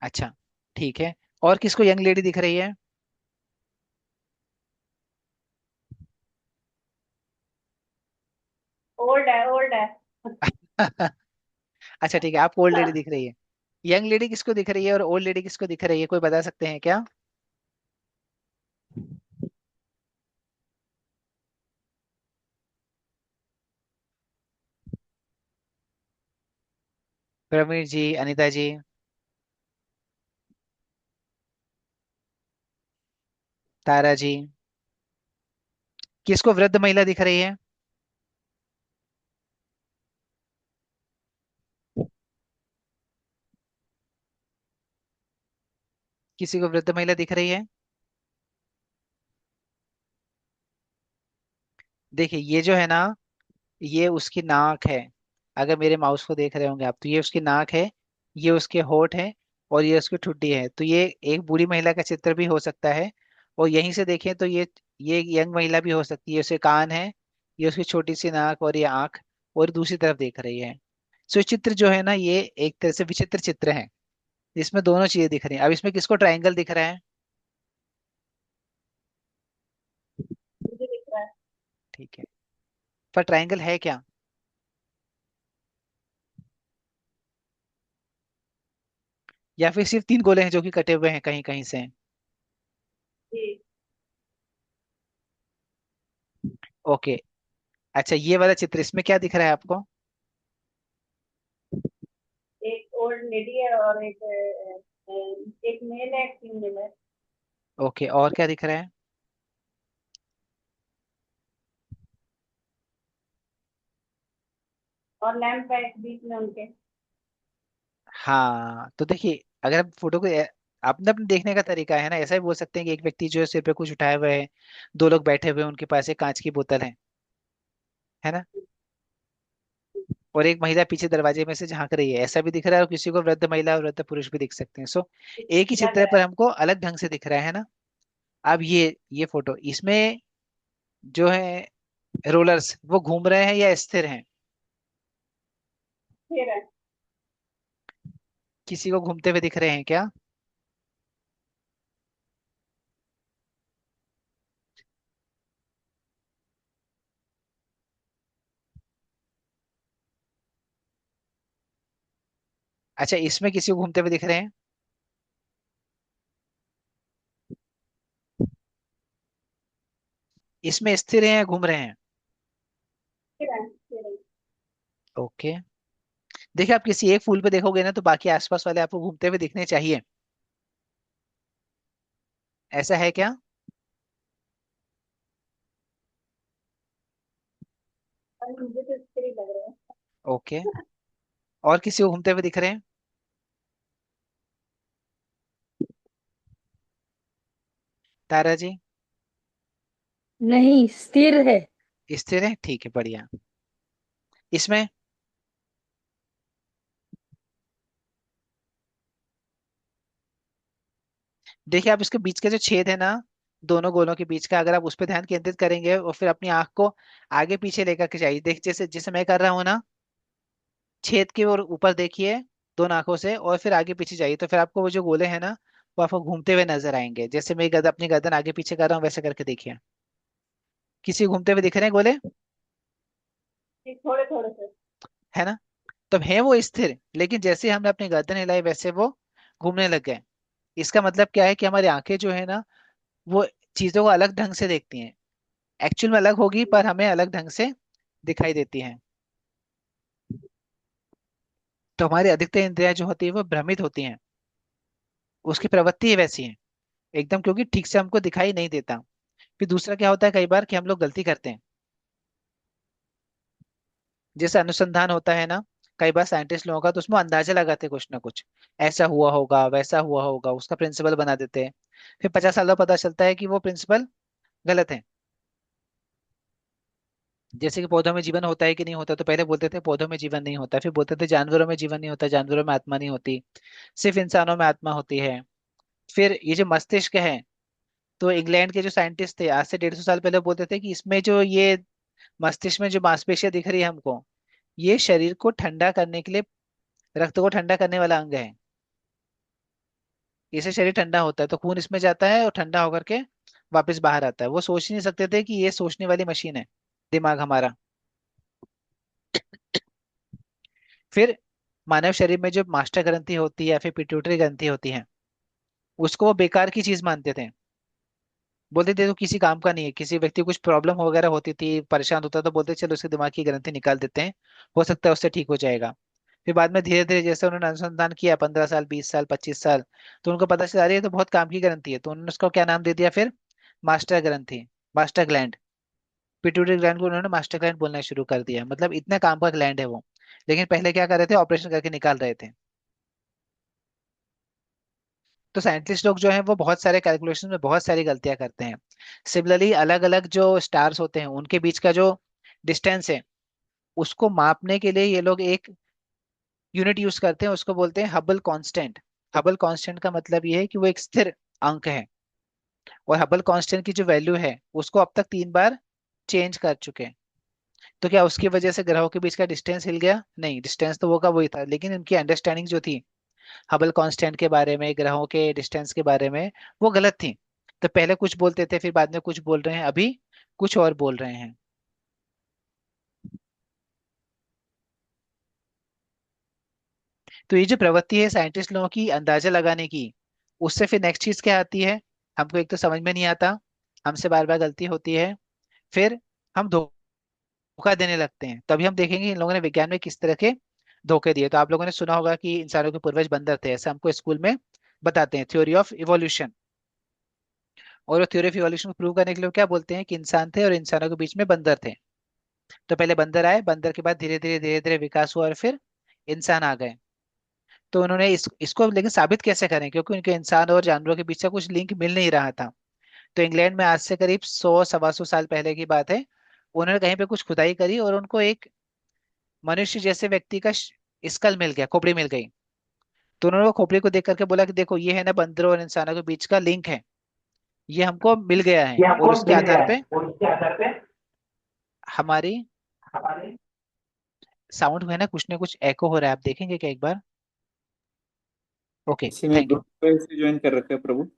[SPEAKER 1] अच्छा, ठीक है। और किसको यंग लेडी दिख रही है?
[SPEAKER 4] ओल्ड है, ओल्ड है।
[SPEAKER 1] अच्छा ठीक है, आपको ओल्ड लेडी दिख रही है। यंग लेडी किसको दिख रही है और ओल्ड लेडी किसको दिख रही है, कोई बता सकते हैं क्या? प्रवीण जी, अनिता जी, तारा जी, किसको वृद्ध महिला दिख रही है? किसी को वृद्ध महिला दिख रही है? देखिए ये जो है ना, ये उसकी नाक है। अगर मेरे माउस को देख रहे होंगे आप, तो ये उसकी नाक है, ये उसके होंठ है, और ये उसकी ठुड्डी है। तो ये एक बूढ़ी महिला का चित्र भी हो सकता है। और यहीं से देखें तो ये यंग महिला भी हो सकती है। उसके कान है, ये उसकी छोटी सी नाक, और ये आंख, और दूसरी तरफ देख रही है। सो ये चित्र जो है ना, ये एक तरह से विचित्र चित्र है, जिसमें दोनों चीजें दिख रही हैं। अब इसमें किसको ट्रायंगल दिख रहा है?
[SPEAKER 4] मुझे दिख रहा है।
[SPEAKER 1] ठीक है, पर ट्रायंगल है क्या? या फिर सिर्फ तीन गोले हैं जो कि कटे हुए हैं कहीं कहीं से?
[SPEAKER 4] जी।
[SPEAKER 1] ओके। अच्छा, ये वाला चित्र, इसमें क्या दिख रहा है आपको?
[SPEAKER 4] एक ओल्ड लेडी है और एक मेल है, एक फीमेल है।
[SPEAKER 1] ओके, और क्या दिख रहा है?
[SPEAKER 4] और लैंप है बीच में उनके।
[SPEAKER 1] हाँ, तो देखिए, अगर आप फोटो को अपने अपने देखने का तरीका है ना, ऐसा भी बोल सकते हैं कि एक व्यक्ति जो है सिर पे कुछ उठाए हुए है, दो लोग बैठे हुए हैं, उनके पास एक कांच की बोतल है ना, और एक महिला पीछे दरवाजे में से झांक रही है, ऐसा भी दिख रहा है। और किसी को वृद्ध महिला और वृद्ध पुरुष भी दिख सकते हैं। सो एक ही
[SPEAKER 4] लग
[SPEAKER 1] चित्र
[SPEAKER 4] रहा
[SPEAKER 1] पर
[SPEAKER 4] है।
[SPEAKER 1] हमको अलग ढंग से दिख रहा है ना। अब ये फोटो, इसमें जो है रोलर्स वो घूम रहे हैं या स्थिर हैं?
[SPEAKER 4] फिर है।
[SPEAKER 1] किसी को घूमते हुए दिख रहे हैं क्या? अच्छा, इसमें किसी को घूमते हुए दिख रहे हैं? इसमें स्थिर हैं या घूम रहे हैं?
[SPEAKER 4] फिर है। फिर है।
[SPEAKER 1] ओके। देखिए, आप किसी एक फूल पे देखोगे ना, तो बाकी आसपास वाले आपको घूमते हुए दिखने चाहिए। ऐसा है क्या?
[SPEAKER 4] और मुझे तो स्त्री लग रहा है।
[SPEAKER 1] ओके। और किसी को घूमते हुए दिख रहे हैं? तारा जी?
[SPEAKER 5] नहीं, स्थिर है।
[SPEAKER 1] स्थिर है, ठीक है, बढ़िया। इसमें देखिए, आप इसके बीच के जो छेद है ना, दोनों गोलों के बीच का, अगर आप उस पर ध्यान केंद्रित करेंगे और फिर अपनी आंख को आगे पीछे लेकर के जाइए, देख जैसे जैसे मैं कर रहा हूँ ना, छेद की ओर ऊपर देखिए, दोनों आंखों से, और फिर आगे पीछे जाइए तो फिर आपको वो जो गोले हैं ना, वो आपको घूमते हुए नजर आएंगे। जैसे मैं अपनी गर्दन आगे पीछे कर रहा हूँ, वैसे करके देखिए। किसी घूमते हुए दिख रहे हैं गोले?
[SPEAKER 4] थोड़े थोड़े से।
[SPEAKER 1] है ना? तब है वो स्थिर, लेकिन जैसे हमने अपनी गर्दन हिलाई वैसे वो घूमने लग गए। इसका मतलब क्या है कि हमारी आंखें जो है ना, वो चीजों को अलग ढंग से देखती हैं। एक्चुअल में अलग होगी, पर हमें अलग ढंग से दिखाई देती हैं। तो हमारी अधिकतर इंद्रियां जो होती है वो भ्रमित होती हैं। उसकी प्रवृत्ति ही वैसी है एकदम, क्योंकि ठीक से हमको दिखाई नहीं देता। फिर दूसरा क्या होता है कई बार कि हम लोग गलती करते हैं। जैसे अनुसंधान होता है ना, कई बार साइंटिस्ट लोगों का, तो उसमें अंदाजा लगाते हैं कुछ ना कुछ, ऐसा हुआ होगा वैसा हुआ होगा, उसका प्रिंसिपल बना देते हैं। फिर 50 साल बाद पता चलता है कि वो प्रिंसिपल गलत है। जैसे कि पौधों में जीवन होता है कि नहीं होता, तो पहले बोलते थे पौधों में जीवन नहीं होता, फिर बोलते थे जानवरों में जीवन नहीं होता, जानवरों में आत्मा नहीं होती, सिर्फ इंसानों में आत्मा होती है। फिर ये जो मस्तिष्क है, तो इंग्लैंड के जो साइंटिस्ट थे आज से 150 साल पहले बोलते थे कि इसमें जो ये मस्तिष्क में जो मांसपेशियां दिख रही है हमको, ये शरीर को ठंडा करने के लिए, रक्त को ठंडा करने वाला अंग है। इससे शरीर ठंडा होता है, तो खून इसमें जाता है और ठंडा होकर के वापस बाहर आता है। वो सोच ही नहीं सकते थे कि ये सोचने वाली मशीन है, दिमाग हमारा। फिर मानव शरीर में जो मास्टर ग्रंथि होती है या फिर पिट्यूटरी ग्रंथि होती है, उसको वो बेकार की चीज मानते थे। बोलते थे तो किसी काम का नहीं है, किसी व्यक्ति को कुछ प्रॉब्लम वगैरह होती थी, परेशान होता तो बोलते चलो उसके दिमाग की ग्रंथि निकाल देते हैं, हो सकता है उससे ठीक हो जाएगा। फिर बाद में धीरे धीरे जैसे उन्होंने अनुसंधान किया, 15 साल, 20 साल, 25 साल, तो उनको पता चला रही है तो बहुत काम की ग्रंथि है, तो उन्होंने उसको क्या नाम दे दिया फिर? मास्टर ग्रंथि, मास्टर ग्लैंड। पिट्यूटरी ग्लैंड को उन्होंने मास्टर ग्लैंड बोलना शुरू कर दिया, मतलब इतना काम का ग्लैंड है वो। लेकिन पहले क्या कर रहे थे, ऑपरेशन करके निकाल रहे थे। तो साइंटिस्ट लोग जो हैं वो बहुत सारे कैलकुलेशन में बहुत सारी गलतियां करते हैं। सिमिलरली अलग अलग जो स्टार्स होते हैं उनके बीच का जो डिस्टेंस है, उसको मापने के लिए ये लोग एक यूनिट यूज करते हैं, उसको बोलते हैं हबल कांस्टेंट। हबल कांस्टेंट का मतलब ये है कि वो एक स्थिर अंक है। और हबल कांस्टेंट की जो वैल्यू है उसको अब तक 3 बार चेंज कर चुके हैं। तो क्या उसकी वजह से ग्रहों के बीच का डिस्टेंस हिल गया? नहीं, डिस्टेंस तो वो का वही था, लेकिन उनकी अंडरस्टैंडिंग जो थी हबल कांस्टेंट के बारे में, ग्रहों के डिस्टेंस के बारे में, वो गलत थी। तो पहले कुछ बोलते थे, फिर बाद में कुछ बोल रहे हैं, अभी कुछ और बोल रहे हैं। तो ये जो प्रवृत्ति है साइंटिस्ट लोगों की अंदाजा लगाने की, उससे फिर नेक्स्ट चीज क्या आती है? हमको एक तो समझ में नहीं आता, हमसे बार बार गलती होती है, फिर हम धोखा देने लगते हैं। तभी हम देखेंगे इन लोगों ने विज्ञान में किस तरह के धोखे दिए। तो आप लोगों ने सुना होगा कि इंसानों के पूर्वज बंदर थे, ऐसा हमको स्कूल में बताते हैं, थ्योरी ऑफ इवोल्यूशन। और वो थ्योरी ऑफ इवोल्यूशन को प्रूव करने के लिए वो क्या बोलते हैं कि इंसान थे और इंसानों के बीच में बंदर थे। तो पहले बंदर आए, बंदर के बाद धीरे धीरे विकास हुआ और फिर इंसान आ गए। तो उन्होंने इसको लेकिन साबित कैसे करें, क्योंकि उनके इंसान और जानवरों के बीच का कुछ लिंक मिल नहीं रहा था। तो इंग्लैंड में आज से करीब 100 सवा 100 साल पहले की बात है, उन्होंने कहीं पे कुछ खुदाई करी और उनको एक मनुष्य जैसे व्यक्ति का स्कल मिल गया, खोपड़ी मिल गई। तो उन्होंने वो खोपड़ी को देख करके बोला कि देखो ये है ना, बंदरों और इंसानों के बीच का लिंक है, ये हमको मिल गया है।
[SPEAKER 2] ये
[SPEAKER 1] और
[SPEAKER 2] आपको
[SPEAKER 1] उसके
[SPEAKER 2] मिल
[SPEAKER 1] आधार
[SPEAKER 2] गया है
[SPEAKER 1] पे
[SPEAKER 2] और इसके आधार पे
[SPEAKER 1] हमारी
[SPEAKER 2] हमारे
[SPEAKER 1] साउंड में ना कुछ ना कुछ एको हो रहा है, आप देखेंगे क्या एक बार? ओके,
[SPEAKER 5] किसी ने
[SPEAKER 1] थैंक
[SPEAKER 5] दो
[SPEAKER 1] यू।
[SPEAKER 5] डिवाइस से ज्वाइन कर रखा है प्रभु।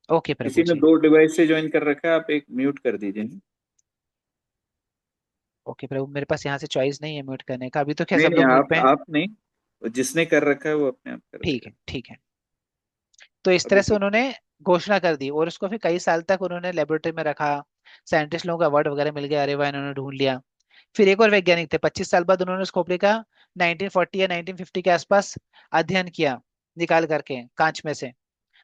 [SPEAKER 1] ओके प्रभु
[SPEAKER 5] किसी ने
[SPEAKER 1] जी।
[SPEAKER 5] 2 डिवाइस से ज्वाइन कर रखा है, आप एक म्यूट कर दीजिए।
[SPEAKER 1] ओके प्रभु, मेरे पास यहाँ से चॉइस नहीं है म्यूट करने का, अभी तो खैर
[SPEAKER 5] नहीं
[SPEAKER 1] सब
[SPEAKER 5] नहीं,
[SPEAKER 1] लोग म्यूट
[SPEAKER 5] आप
[SPEAKER 1] पे हैं।
[SPEAKER 5] आप नहीं, वो जिसने कर रखा है वो अपने आप कर
[SPEAKER 1] ठीक
[SPEAKER 5] देगा।
[SPEAKER 1] है, ठीक है। तो इस तरह
[SPEAKER 5] अभी
[SPEAKER 1] से
[SPEAKER 5] ठीक।
[SPEAKER 1] उन्होंने घोषणा कर दी, और उसको फिर कई साल तक उन्होंने लेबोरेटरी में रखा। साइंटिस्ट लोगों को अवार्ड वगैरह मिल गया, अरे वाह इन्होंने ढूंढ लिया। फिर एक और वैज्ञानिक थे, 25 साल बाद उन्होंने उस खोपड़ी का 1940 या 1950 के आसपास अध्ययन किया, निकाल करके कांच में से।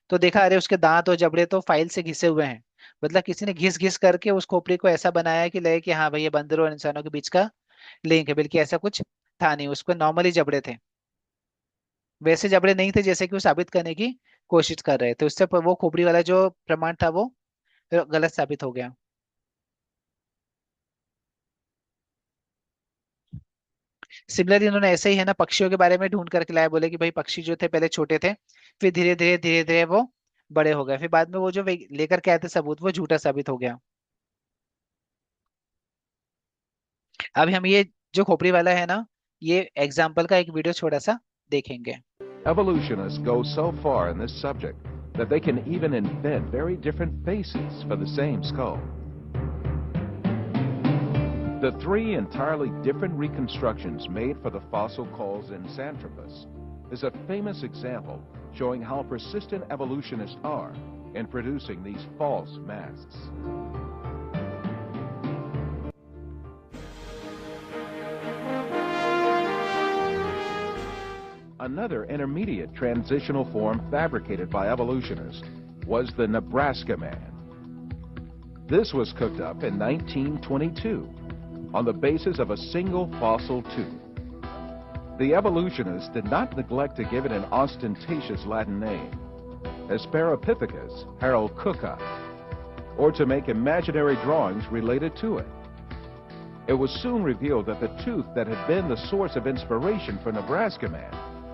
[SPEAKER 1] तो देखा अरे उसके दांत और जबड़े तो फाइल से घिसे हुए हैं। मतलब किसी ने घिस घिस करके उस खोपड़ी को ऐसा बनाया कि लगे कि हाँ भाई ये बंदरों और इंसानों के बीच का लिंक है, बल्कि ऐसा कुछ था नहीं, उसको नॉर्मली जबड़े थे, वैसे जबड़े नहीं थे जैसे कि वो साबित करने की कोशिश कर रहे थे। उससे वो खोपड़ी वाला जो प्रमाण था वो गलत साबित हो गया। सिमिलरली उन्होंने ऐसे ही है ना पक्षियों के बारे में ढूंढ करके लाया, बोले कि भाई पक्षी जो थे पहले छोटे थे, फिर धीरे धीरे वो बड़े हो गए। फिर बाद में वो जो लेकर के आए थे सबूत, वो झूठा साबित हो गया। अभी हम ये जो खोपड़ी वाला है ना, ये एग्जाम्पल का एक वीडियो छोटा सा देखेंगे।
[SPEAKER 6] Evolutionists go so far in this subject that they can even invent very different faces for the same skull. The three entirely different reconstructions made for the fossil called Zinjanthropus is a famous example showing how persistent evolutionists are in producing these false masks. Another intermediate transitional form fabricated by evolutionists was the Nebraska man. This was cooked up in 1922 on the basis of a single fossil tooth. The evolutionists did not neglect to give it an ostentatious Latin name, Hesperopithecus haroldcooki, or to make imaginary drawings related to it. It was soon revealed that the tooth that had been the source of inspiration for Nebraska man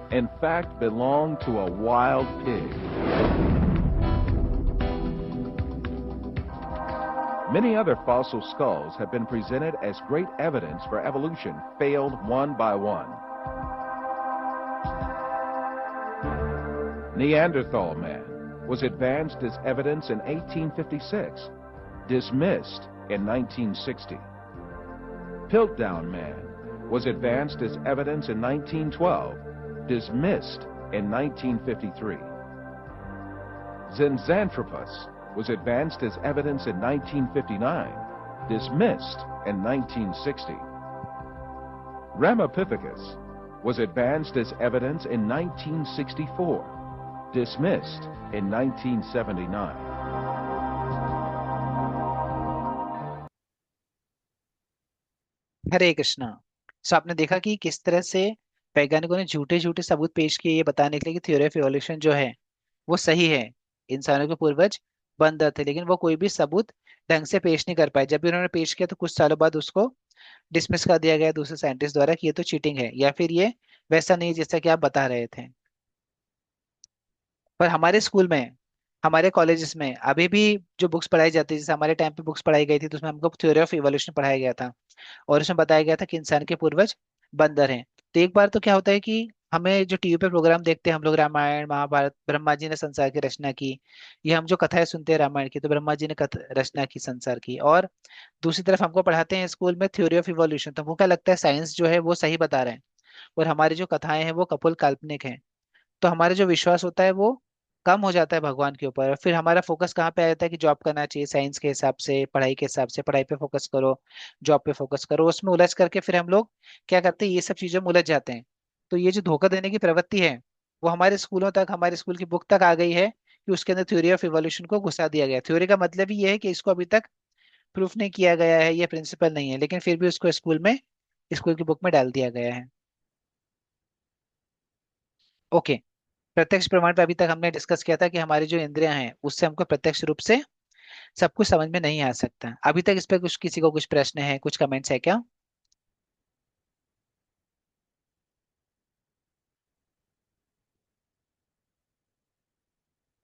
[SPEAKER 6] in fact belonged to a wild pig. Many other fossil skulls have been presented as great evidence for evolution failed one by one. Neanderthal man was advanced as evidence in 1856, dismissed in 1960. Piltdown man was advanced as evidence in 1912, dismissed in 1953. Zinjanthropus was advanced as evidence in 1959, dismissed in 1960. Ramapithecus was advanced as evidence in 1964, dismissed in 1979.
[SPEAKER 1] हरे कृष्णा। सो आपने देखा कि किस तरह से वैज्ञानिकों ने झूठे झूठे सबूत पेश किए ये बताने के लिए कि थ्योरी ऑफ इवोल्यूशन जो है वो सही है, इंसानों के पूर्वज बंदर थे, लेकिन वो कोई भी सबूत ढंग से पेश नहीं कर पाए। जब भी उन्होंने पेश किया तो कुछ सालों बाद उसको डिसमिस कर दिया गया दूसरे साइंटिस्ट द्वारा कि ये तो चीटिंग है या फिर ये वैसा नहीं जैसा कि आप बता रहे थे। पर हमारे स्कूल में, हमारे कॉलेजेस में अभी भी जो बुक्स पढ़ाई जाती है, जैसे हमारे टाइम पे बुक्स पढ़ाई गई थी तो उसमें हमको थ्योरी ऑफ इवोल्यूशन पढ़ाया गया था और उसमें बताया गया था कि इंसान के पूर्वज बंदर हैं। तो एक बार तो क्या होता है कि हमें जो टीवी पे प्रोग्राम देखते हैं हम लोग, रामायण महाभारत, ब्रह्मा जी ने संसार की रचना की, ये हम जो कथाएं सुनते हैं रामायण की, तो ब्रह्मा जी ने रचना की संसार की, और दूसरी तरफ हमको पढ़ाते हैं स्कूल में थ्योरी ऑफ इवोल्यूशन। तो हमको क्या लगता है साइंस जो है वो सही बता रहे हैं और हमारी जो कथाएं हैं वो कपोल काल्पनिक हैं। तो हमारा जो विश्वास होता है वो कम हो जाता है भगवान के ऊपर, और फिर हमारा फोकस कहाँ पे आ जाता है कि जॉब करना चाहिए साइंस के हिसाब से, पढ़ाई के हिसाब से, पढ़ाई पे फोकस करो, जॉब पे फोकस करो। उसमें उलझ करके फिर हम लोग क्या करते हैं, ये सब चीजों में उलझ जाते हैं। तो ये जो धोखा देने की प्रवृत्ति है वो हमारे स्कूलों तक, हमारे स्कूल की बुक तक आ गई है कि उसके अंदर थ्योरी ऑफ इवोल्यूशन को घुसा दिया गया। थ्योरी का मतलब ही ये है कि इसको अभी तक प्रूफ नहीं किया गया है, ये प्रिंसिपल नहीं है, लेकिन फिर भी उसको स्कूल में, स्कूल की बुक में डाल दिया गया है। ओके। प्रत्यक्ष प्रमाण पे अभी तक हमने डिस्कस किया था कि हमारी जो इंद्रियां हैं उससे हमको प्रत्यक्ष रूप से सब कुछ समझ में नहीं आ सकता। अभी तक इस पे कुछ, किसी को कुछ प्रश्न है, कुछ कमेंट्स है क्या?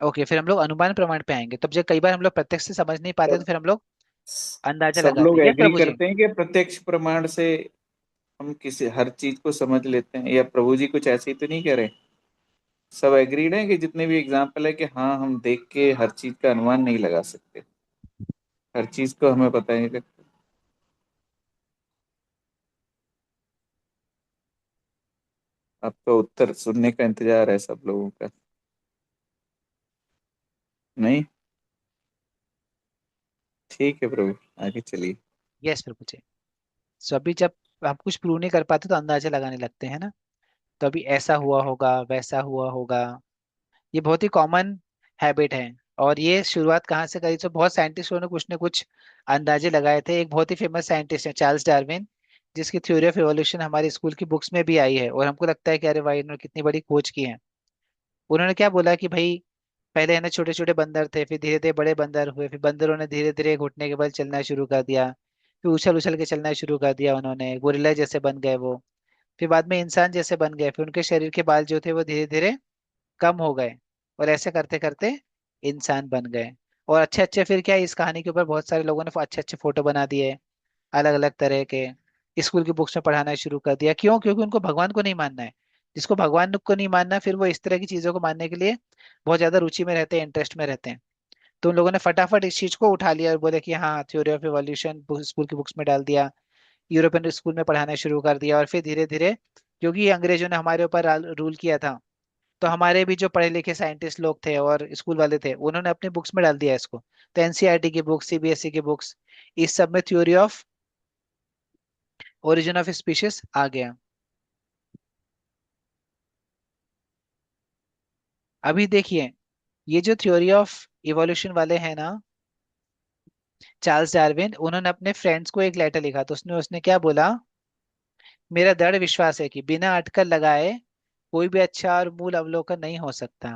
[SPEAKER 1] ओके, फिर हम लोग अनुमान प्रमाण पे आएंगे। तब जब कई बार हम लोग प्रत्यक्ष से समझ नहीं पाते तो फिर हम लोग अंदाजा
[SPEAKER 5] सब
[SPEAKER 1] लगाते
[SPEAKER 5] लोग
[SPEAKER 1] हैं, क्या
[SPEAKER 5] एग्री
[SPEAKER 1] प्रभु जी?
[SPEAKER 5] करते हैं कि प्रत्यक्ष प्रमाण से हम किसी हर चीज को समझ लेते हैं, या प्रभु जी कुछ ऐसे ही तो नहीं कह रहे? सब एग्रीड हैं कि जितने भी एग्जाम्पल है कि हाँ हम देख के हर चीज का अनुमान नहीं लगा सकते, हर चीज को हमें पता नहीं लगता। आपका उत्तर सुनने का इंतजार है सब लोगों का। नहीं, ठीक है प्रभु, आगे चलिए।
[SPEAKER 1] यस प्रभु जी। सो अभी जब हम कुछ प्रूव नहीं कर पाते तो अंदाजा लगाने लगते हैं ना, तो अभी ऐसा हुआ होगा, वैसा हुआ होगा, ये बहुत ही कॉमन हैबिट है। और ये शुरुआत कहाँ से करी? तो बहुत साइंटिस्टों ने कुछ न कुछ अंदाजे लगाए थे। एक बहुत ही फेमस साइंटिस्ट है चार्ल्स डार्विन, जिसकी थ्योरी ऑफ इवोल्यूशन हमारे स्कूल की बुक्स में भी आई है, और हमको लगता है कि अरे भाई इन्होंने कितनी बड़ी खोज की है। उन्होंने क्या बोला कि भाई पहले है ना छोटे छोटे बंदर थे, फिर धीरे धीरे बड़े बंदर हुए, फिर बंदरों ने धीरे धीरे घुटने के बल चलना शुरू कर दिया, फिर उछल उछल के चलना शुरू कर दिया, उन्होंने गोरिल्ला जैसे बन गए वो, फिर बाद में इंसान जैसे बन गए, फिर उनके शरीर के बाल जो थे वो धीरे धीरे कम हो गए, और ऐसे करते करते इंसान बन गए। और अच्छे अच्छे, फिर क्या है, इस कहानी के ऊपर बहुत सारे लोगों ने अच्छे अच्छे फोटो बना दिए अलग अलग तरह के, स्कूल की बुक्स में पढ़ाना शुरू कर दिया। क्यों? क्योंकि उनको भगवान को नहीं मानना है। जिसको भगवान को नहीं मानना, फिर वो इस तरह की चीजों को मानने के लिए बहुत ज्यादा रुचि में रहते हैं, इंटरेस्ट में रहते हैं। तो उन लोगों ने फटाफट इस चीज को उठा लिया और बोले कि हाँ, थ्योरी ऑफ इवोल्यूशन स्कूल की बुक्स में डाल दिया, यूरोपियन स्कूल में पढ़ाना शुरू कर दिया। और फिर धीरे धीरे, क्योंकि अंग्रेजों ने हमारे ऊपर रूल किया था, तो हमारे भी जो पढ़े लिखे साइंटिस्ट लोग थे और स्कूल वाले थे, उन्होंने अपनी बुक्स में डाल दिया इसको। तो एनसीईआरटी की बुक्स, सीबीएसई की बुक्स, इस सब में theory of origin of species आ गया। अभी देखिए, ये जो थ्योरी ऑफ इवोल्यूशन वाले हैं ना, चार्ल्स डार्विन, उन्होंने अपने फ्रेंड्स को एक लेटर लिखा, तो उसने उसने क्या बोला, मेरा दृढ़ विश्वास है कि बिना अटकल लगाए कोई भी अच्छा और मूल अवलोकन नहीं हो सकता।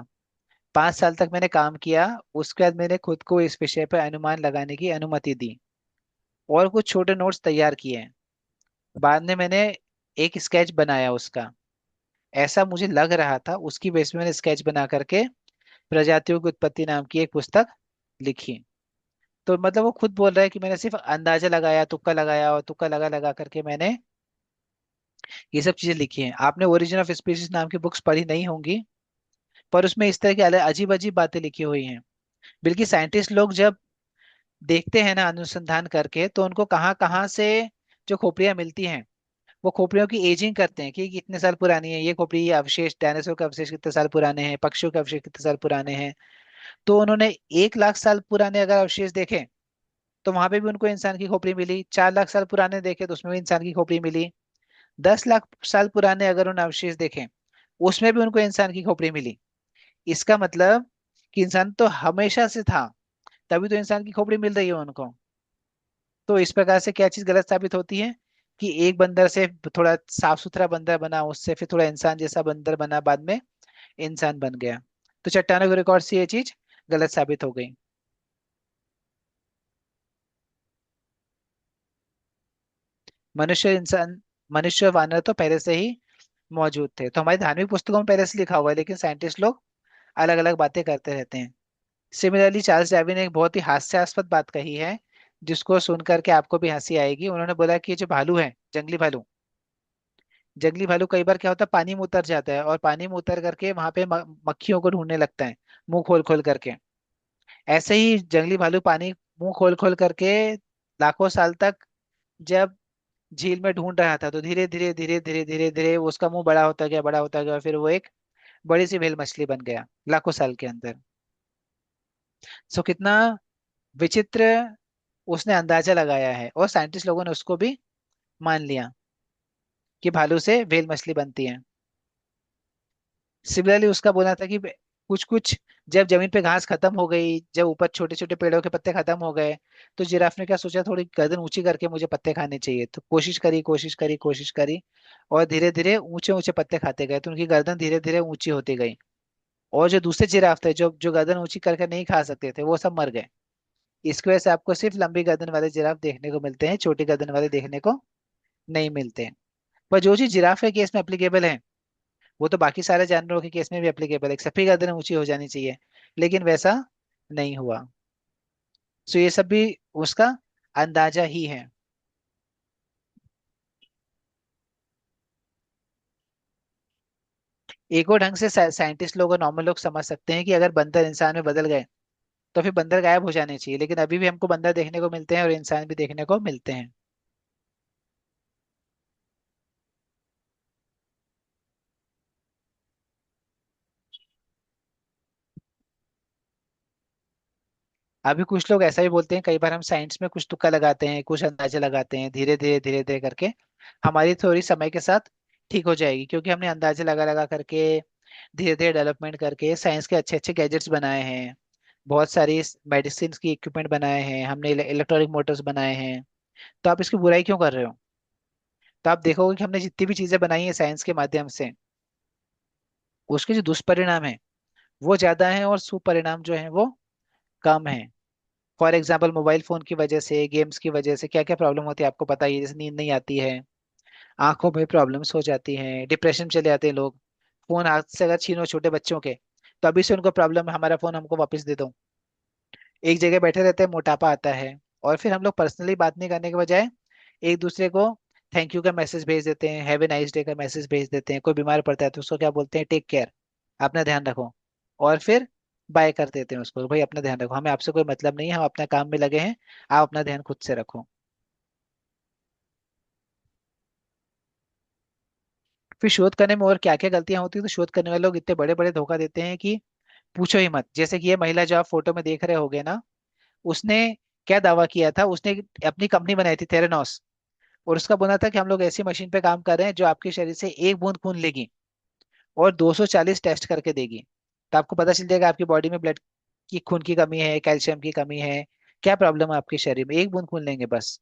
[SPEAKER 1] 5 साल तक मैंने काम किया, उसके बाद मैंने खुद को इस विषय पर अनुमान लगाने की अनुमति दी और कुछ छोटे नोट्स तैयार किए हैं। बाद में मैंने एक स्केच बनाया उसका, ऐसा मुझे लग रहा था, उसकी बेस पे मैंने स्केच बना करके प्रजातियों की उत्पत्ति नाम की एक पुस्तक लिखी। तो मतलब वो खुद बोल रहा है कि मैंने सिर्फ अंदाजा लगाया, तुक्का लगाया, और तुक्का लगा लगा करके मैंने ये सब चीजें लिखी हैं। आपने ओरिजिन ऑफ स्पीसीज नाम की बुक्स पढ़ी नहीं होंगी, पर उसमें इस तरह की अजीब अजीब बातें लिखी हुई हैं। बल्कि साइंटिस्ट लोग जब देखते हैं ना अनुसंधान करके, तो उनको कहाँ कहाँ से जो खोपड़ियां मिलती हैं, वो खोपड़ियों की एजिंग करते हैं कि कितने साल पुरानी है ये खोपड़ी, ये अवशेष, डायनासोर के अवशेष कितने साल पुराने हैं, पक्षियों के अवशेष कितने साल पुराने हैं। तो उन्होंने 1 लाख साल पुराने अगर अवशेष देखे, तो वहां पे भी उनको इंसान की खोपड़ी मिली। 4 लाख साल पुराने देखे तो उसमें भी इंसान की खोपड़ी मिली। 10 लाख साल पुराने अगर उन अवशेष देखें, उसमें भी उनको इंसान की खोपड़ी मिली। इसका मतलब कि इंसान तो हमेशा से था, तभी तो इंसान की खोपड़ी मिल रही है उनको। तो इस प्रकार से क्या चीज गलत साबित होती है, कि एक बंदर से थोड़ा साफ सुथरा बंदर बना, उससे फिर थोड़ा इंसान जैसा बंदर बना, बाद में इंसान बन गया। तो चट्टानों के रिकॉर्ड से ये चीज गलत साबित हो गई। मनुष्य इंसान मनुष्य और वानर तो पहले से ही मौजूद थे, तो हमारी धार्मिक पुस्तकों में पहले से लिखा हुआ है, लेकिन साइंटिस्ट लोग अलग अलग बातें करते रहते हैं। सिमिलरली चार्ल्स डार्विन ने एक बहुत ही हास्यास्पद बात कही है, जिसको सुन करके आपको भी हंसी आएगी। उन्होंने बोला कि ये जो भालू है, जंगली भालू कई बार क्या होता है, पानी में उतर जाता है और पानी में उतर करके वहां पे मक्खियों को ढूंढने लगता है, मुंह खोल खोल करके। ऐसे ही जंगली भालू पानी मुंह खोल खोल करके लाखों साल तक जब झील में ढूंढ रहा था, तो धीरे धीरे धीरे धीरे धीरे धीरे उसका मुंह बड़ा होता गया, बड़ा होता गया, और फिर वो एक बड़ी सी व्हेल मछली बन गया लाखों साल के अंदर। सो कितना विचित्र उसने अंदाजा लगाया है, और साइंटिस्ट लोगों ने उसको भी मान लिया कि भालू से व्हेल मछली बनती है। सिमिलरली उसका बोलना था कि कुछ कुछ जब जमीन पे घास खत्म हो गई, जब ऊपर छोटे छोटे पेड़ों के पत्ते खत्म हो गए, तो जिराफ ने क्या सोचा, थोड़ी गर्दन ऊंची करके मुझे पत्ते खाने चाहिए। तो कोशिश करी, कोशिश करी, कोशिश करी, और धीरे धीरे ऊंचे ऊंचे पत्ते खाते गए, तो उनकी गर्दन धीरे धीरे ऊंची होती गई। और जो दूसरे जिराफ थे, जो जो गर्दन ऊंची करके नहीं खा सकते थे, वो सब मर गए। इसकी वजह से आपको सिर्फ लंबी गर्दन वाले जिराफ देखने को मिलते हैं, छोटी गर्दन वाले देखने को नहीं मिलते हैं। पर जो चीज जिराफ के केस में एप्लीकेबल है, वो तो बाकी सारे जानवरों के केस में भी एप्लीकेबल है। सबकी गर्दन ऊंची हो जानी चाहिए, लेकिन वैसा नहीं हुआ। सो ये सब भी उसका अंदाजा ही है। एक और ढंग से साइंटिस्ट लोग और नॉर्मल लोग समझ सकते हैं कि अगर बंदर इंसान में बदल गए, तो फिर बंदर गायब हो जाने चाहिए, लेकिन अभी भी हमको बंदर देखने को मिलते हैं और इंसान भी देखने को मिलते हैं। अभी कुछ लोग ऐसा भी बोलते हैं, कई बार हम साइंस में कुछ तुक्का लगाते हैं, कुछ अंदाजा लगाते हैं, धीरे धीरे धीरे धीरे करके हमारी थ्योरी समय के साथ ठीक हो जाएगी, क्योंकि हमने अंदाजे लगा लगा करके धीरे धीरे डेवलपमेंट करके साइंस के अच्छे अच्छे गैजेट्स बनाए हैं, बहुत सारी मेडिसिन की इक्विपमेंट बनाए हैं, हमने इलेक्ट्रॉनिक मोटर्स बनाए हैं। तो आप इसकी बुराई क्यों कर रहे हो? तो आप देखोगे कि हमने जितनी भी चीजें बनाई हैं साइंस के माध्यम से, उसके जो दुष्परिणाम है वो ज्यादा है, और सुपरिणाम जो है वो कम है। फॉर एग्जाम्पल, मोबाइल फोन की वजह से, गेम्स की वजह से क्या क्या प्रॉब्लम होती है आपको पता ही है। जैसे नींद नहीं आती है, आंखों में प्रॉब्लम्स हो जाती हैं, डिप्रेशन में चले जाते हैं लोग। फोन हाथ से अगर छीनो छोटे बच्चों के, तो अभी से उनको प्रॉब्लम है, हमारा फोन हमको वापस दे दो। एक जगह बैठे रहते हैं, मोटापा आता है। और फिर हम लोग पर्सनली बात नहीं करने के बजाय एक दूसरे को थैंक यू का मैसेज भेज देते हैं, हैव ए नाइस डे का मैसेज भेज देते हैं, कोई बीमार पड़ता है तो उसको क्या बोलते हैं, टेक केयर, अपना ध्यान रखो, और फिर बाय कर देते हैं उसको, भाई अपना ध्यान रखो, हमें आपसे कोई मतलब नहीं है, हम अपना काम में लगे हैं, आप अपना ध्यान खुद से रखो। फिर शोध करने में और क्या क्या गलतियां होती है, तो शोध करने वाले लोग इतने बड़े बड़े धोखा देते हैं कि पूछो ही मत। जैसे कि ये महिला जो आप फोटो में देख रहे होगे ना, उसने क्या दावा किया था, उसने अपनी कंपनी बनाई थी थेरेनॉस, और उसका बोला था कि हम लोग ऐसी मशीन पे काम कर रहे हैं जो आपके शरीर से एक बूंद खून लेगी और 240 टेस्ट करके देगी, तो आपको पता चल जाएगा आपकी बॉडी में ब्लड की, खून की कमी है, कैल्शियम की कमी है, क्या प्रॉब्लम है आपके शरीर में, एक बूंद खून लेंगे बस।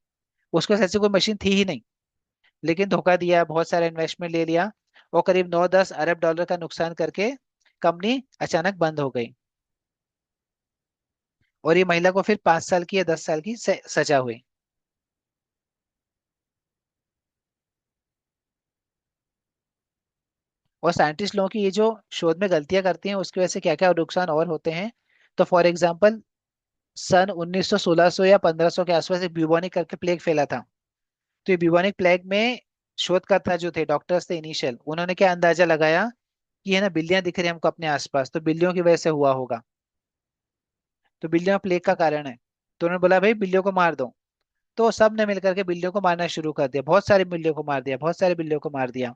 [SPEAKER 1] उसके ऐसे कोई मशीन थी ही नहीं, लेकिन धोखा दिया, बहुत सारा इन्वेस्टमेंट ले लिया, और करीब 9-10 अरब डॉलर का नुकसान करके कंपनी अचानक बंद हो गई। और ये महिला को फिर 5 साल की या 10 साल की सजा हुई। और साइंटिस्ट लोगों की ये जो शोध में गलतियां करती हैं उसकी वजह से क्या क्या नुकसान और होते हैं, तो फॉर एग्जाम्पल सन 1900 1600 या 1500 के आसपास एक ब्यूबोनिक करके प्लेग फैला था। तो ये ब्यूबोनिक प्लेग में शोधकर्ता जो थे, डॉक्टर्स थे इनिशियल, उन्होंने क्या अंदाजा लगाया कि है ना, बिल्लियां दिख रही हैं हमको अपने आसपास, तो बिल्लियों की वजह से हुआ होगा, तो बिल्लियां प्लेग का कारण है। तो उन्होंने बोला भाई बिल्लियों को मार दो, तो सब ने मिलकर के बिल्लियों को मारना शुरू कर दिया, बहुत सारी बिल्लियों को मार दिया, बहुत सारी बिल्लियों को मार दिया।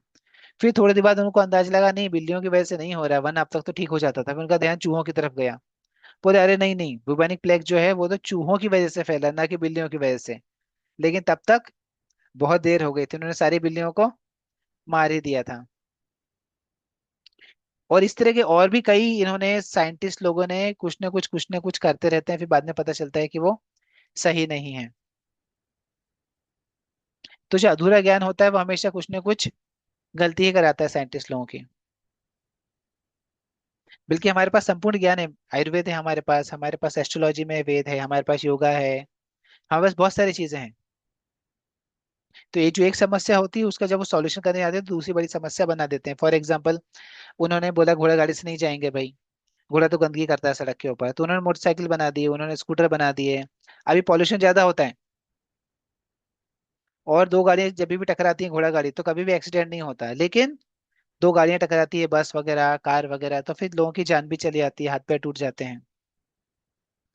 [SPEAKER 1] फिर थोड़ी देर बाद उनको अंदाजा लगा नहीं, बिल्लियों की वजह से नहीं हो रहा है, वरना अब तक तो ठीक हो जाता था, फिर उनका ध्यान चूहों की तरफ गया। बोले अरे नहीं नहीं, बुबेनिक प्लेग जो है वो तो चूहों की वजह से फैला, ना कि बिल्लियों की वजह से। लेकिन तब तक बहुत देर हो गई थी, उन्होंने सारी बिल्लियों को मार ही दिया था। और इस तरह के और भी कई इन्होंने साइंटिस्ट लोगों ने कुछ न कुछ करते रहते हैं, फिर बाद में पता चलता है कि वो सही नहीं है। तो जो अधूरा ज्ञान होता है वो हमेशा कुछ न कुछ गलती ही कराता है साइंटिस्ट लोगों की। बल्कि हमारे पास संपूर्ण ज्ञान है, आयुर्वेद है हमारे पास एस्ट्रोलॉजी में वेद है, हमारे पास योगा है, हमारे पास बहुत सारी चीजें हैं। तो ये जो एक समस्या होती है उसका जब वो सॉल्यूशन करने आते हैं तो दूसरी बड़ी समस्या बना देते हैं। फॉर एग्जाम्पल उन्होंने बोला घोड़ा गाड़ी से नहीं जाएंगे भाई, घोड़ा तो गंदगी करता है सड़क के ऊपर, तो उन्होंने मोटरसाइकिल बना दिए, उन्होंने स्कूटर बना दिए। अभी पॉल्यूशन ज्यादा होता है, और दो गाड़ियां जब भी टकराती हैं घोड़ा गाड़ी तो कभी भी एक्सीडेंट नहीं होता, लेकिन दो गाड़ियां टकराती है, बस वगैरह कार वगैरह, तो फिर लोगों की जान भी चली जाती है, हाथ पैर टूट जाते हैं।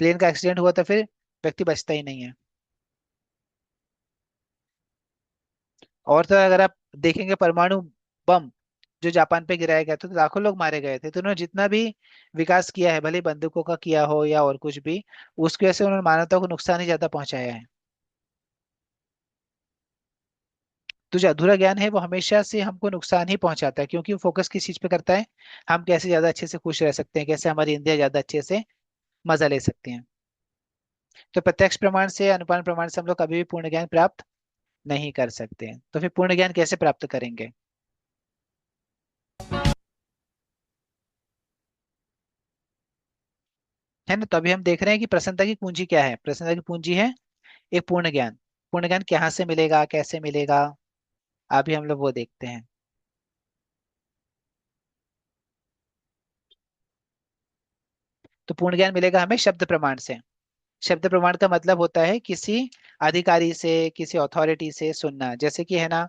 [SPEAKER 1] प्लेन का एक्सीडेंट हुआ तो फिर व्यक्ति बचता ही नहीं है। और तो अगर आप देखेंगे परमाणु बम जो जापान पे गिराया गया था तो लाखों लोग मारे गए थे, तो उन्होंने जितना भी विकास किया है, भले ही बंदूकों का किया हो या और कुछ भी, उसकी वजह से उन्होंने मानवता को नुकसान ही ज्यादा पहुंचाया है। तो जो अधूरा ज्ञान है वो हमेशा से हमको नुकसान ही पहुंचाता है, क्योंकि वो फोकस किस चीज पे करता है, हम कैसे ज्यादा अच्छे से खुश रह सकते हैं, कैसे हमारी इंद्रिया ज्यादा अच्छे से मजा ले सकते हैं। तो प्रत्यक्ष प्रमाण से, अनुमान प्रमाण से हम लोग कभी भी पूर्ण ज्ञान प्राप्त नहीं कर सकते हैं। तो फिर पूर्ण ज्ञान कैसे प्राप्त करेंगे? है ना, तो अभी हम देख रहे हैं कि प्रसन्नता की पूंजी क्या है। प्रसन्नता की पूंजी है एक पूर्ण ज्ञान। पूर्ण ज्ञान कहाँ से मिलेगा, कैसे मिलेगा, अभी हम लोग वो देखते हैं। तो पूर्ण ज्ञान मिलेगा हमें शब्द प्रमाण से। शब्द प्रमाण का मतलब होता है किसी अधिकारी से, किसी अथॉरिटी से सुनना, जैसे कि है ना,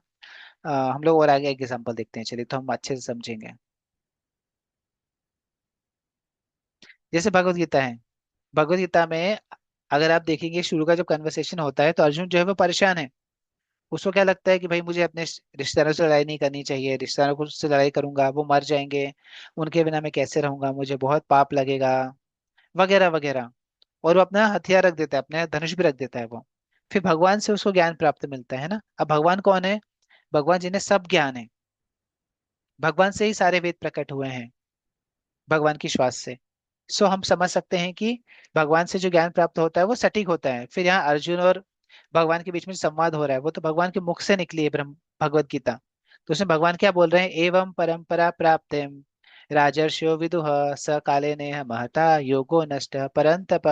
[SPEAKER 1] हम लोग और आगे एक एग्जांपल देखते हैं, चलिए तो हम अच्छे से समझेंगे। जैसे भगवत गीता है, भगवत गीता में अगर आप देखेंगे शुरू का जब कन्वर्सेशन होता है तो अर्जुन जो है वो परेशान है। उसको क्या लगता है कि भाई मुझे अपने रिश्तेदारों से लड़ाई नहीं करनी चाहिए, रिश्तेदारों को से लड़ाई करूंगा वो मर जाएंगे, उनके बिना मैं कैसे रहूंगा, मुझे बहुत पाप लगेगा, वगैरह वगैरह। और वो अपना हथियार रख देता है, अपने धनुष भी रख देता है वो। फिर भगवान से उसको ज्ञान प्राप्त मिलता है ना। अब भगवान कौन है? भगवान जिन्हें सब ज्ञान है, भगवान से ही सारे वेद प्रकट हुए हैं, भगवान की श्वास से। सो हम समझ सकते हैं कि भगवान से जो ज्ञान प्राप्त होता है वो सटीक होता है। फिर यहाँ अर्जुन और भगवान के बीच में जो संवाद हो रहा है वो तो भगवान के मुख से निकली है, ब्रह्म भगवत गीता। तो उसमें भगवान क्या बोल रहे हैं, एवं परंपरा प्राप्तिम राजर्षयो विदुह स काले नेह महता योगो नष्ट परंतप।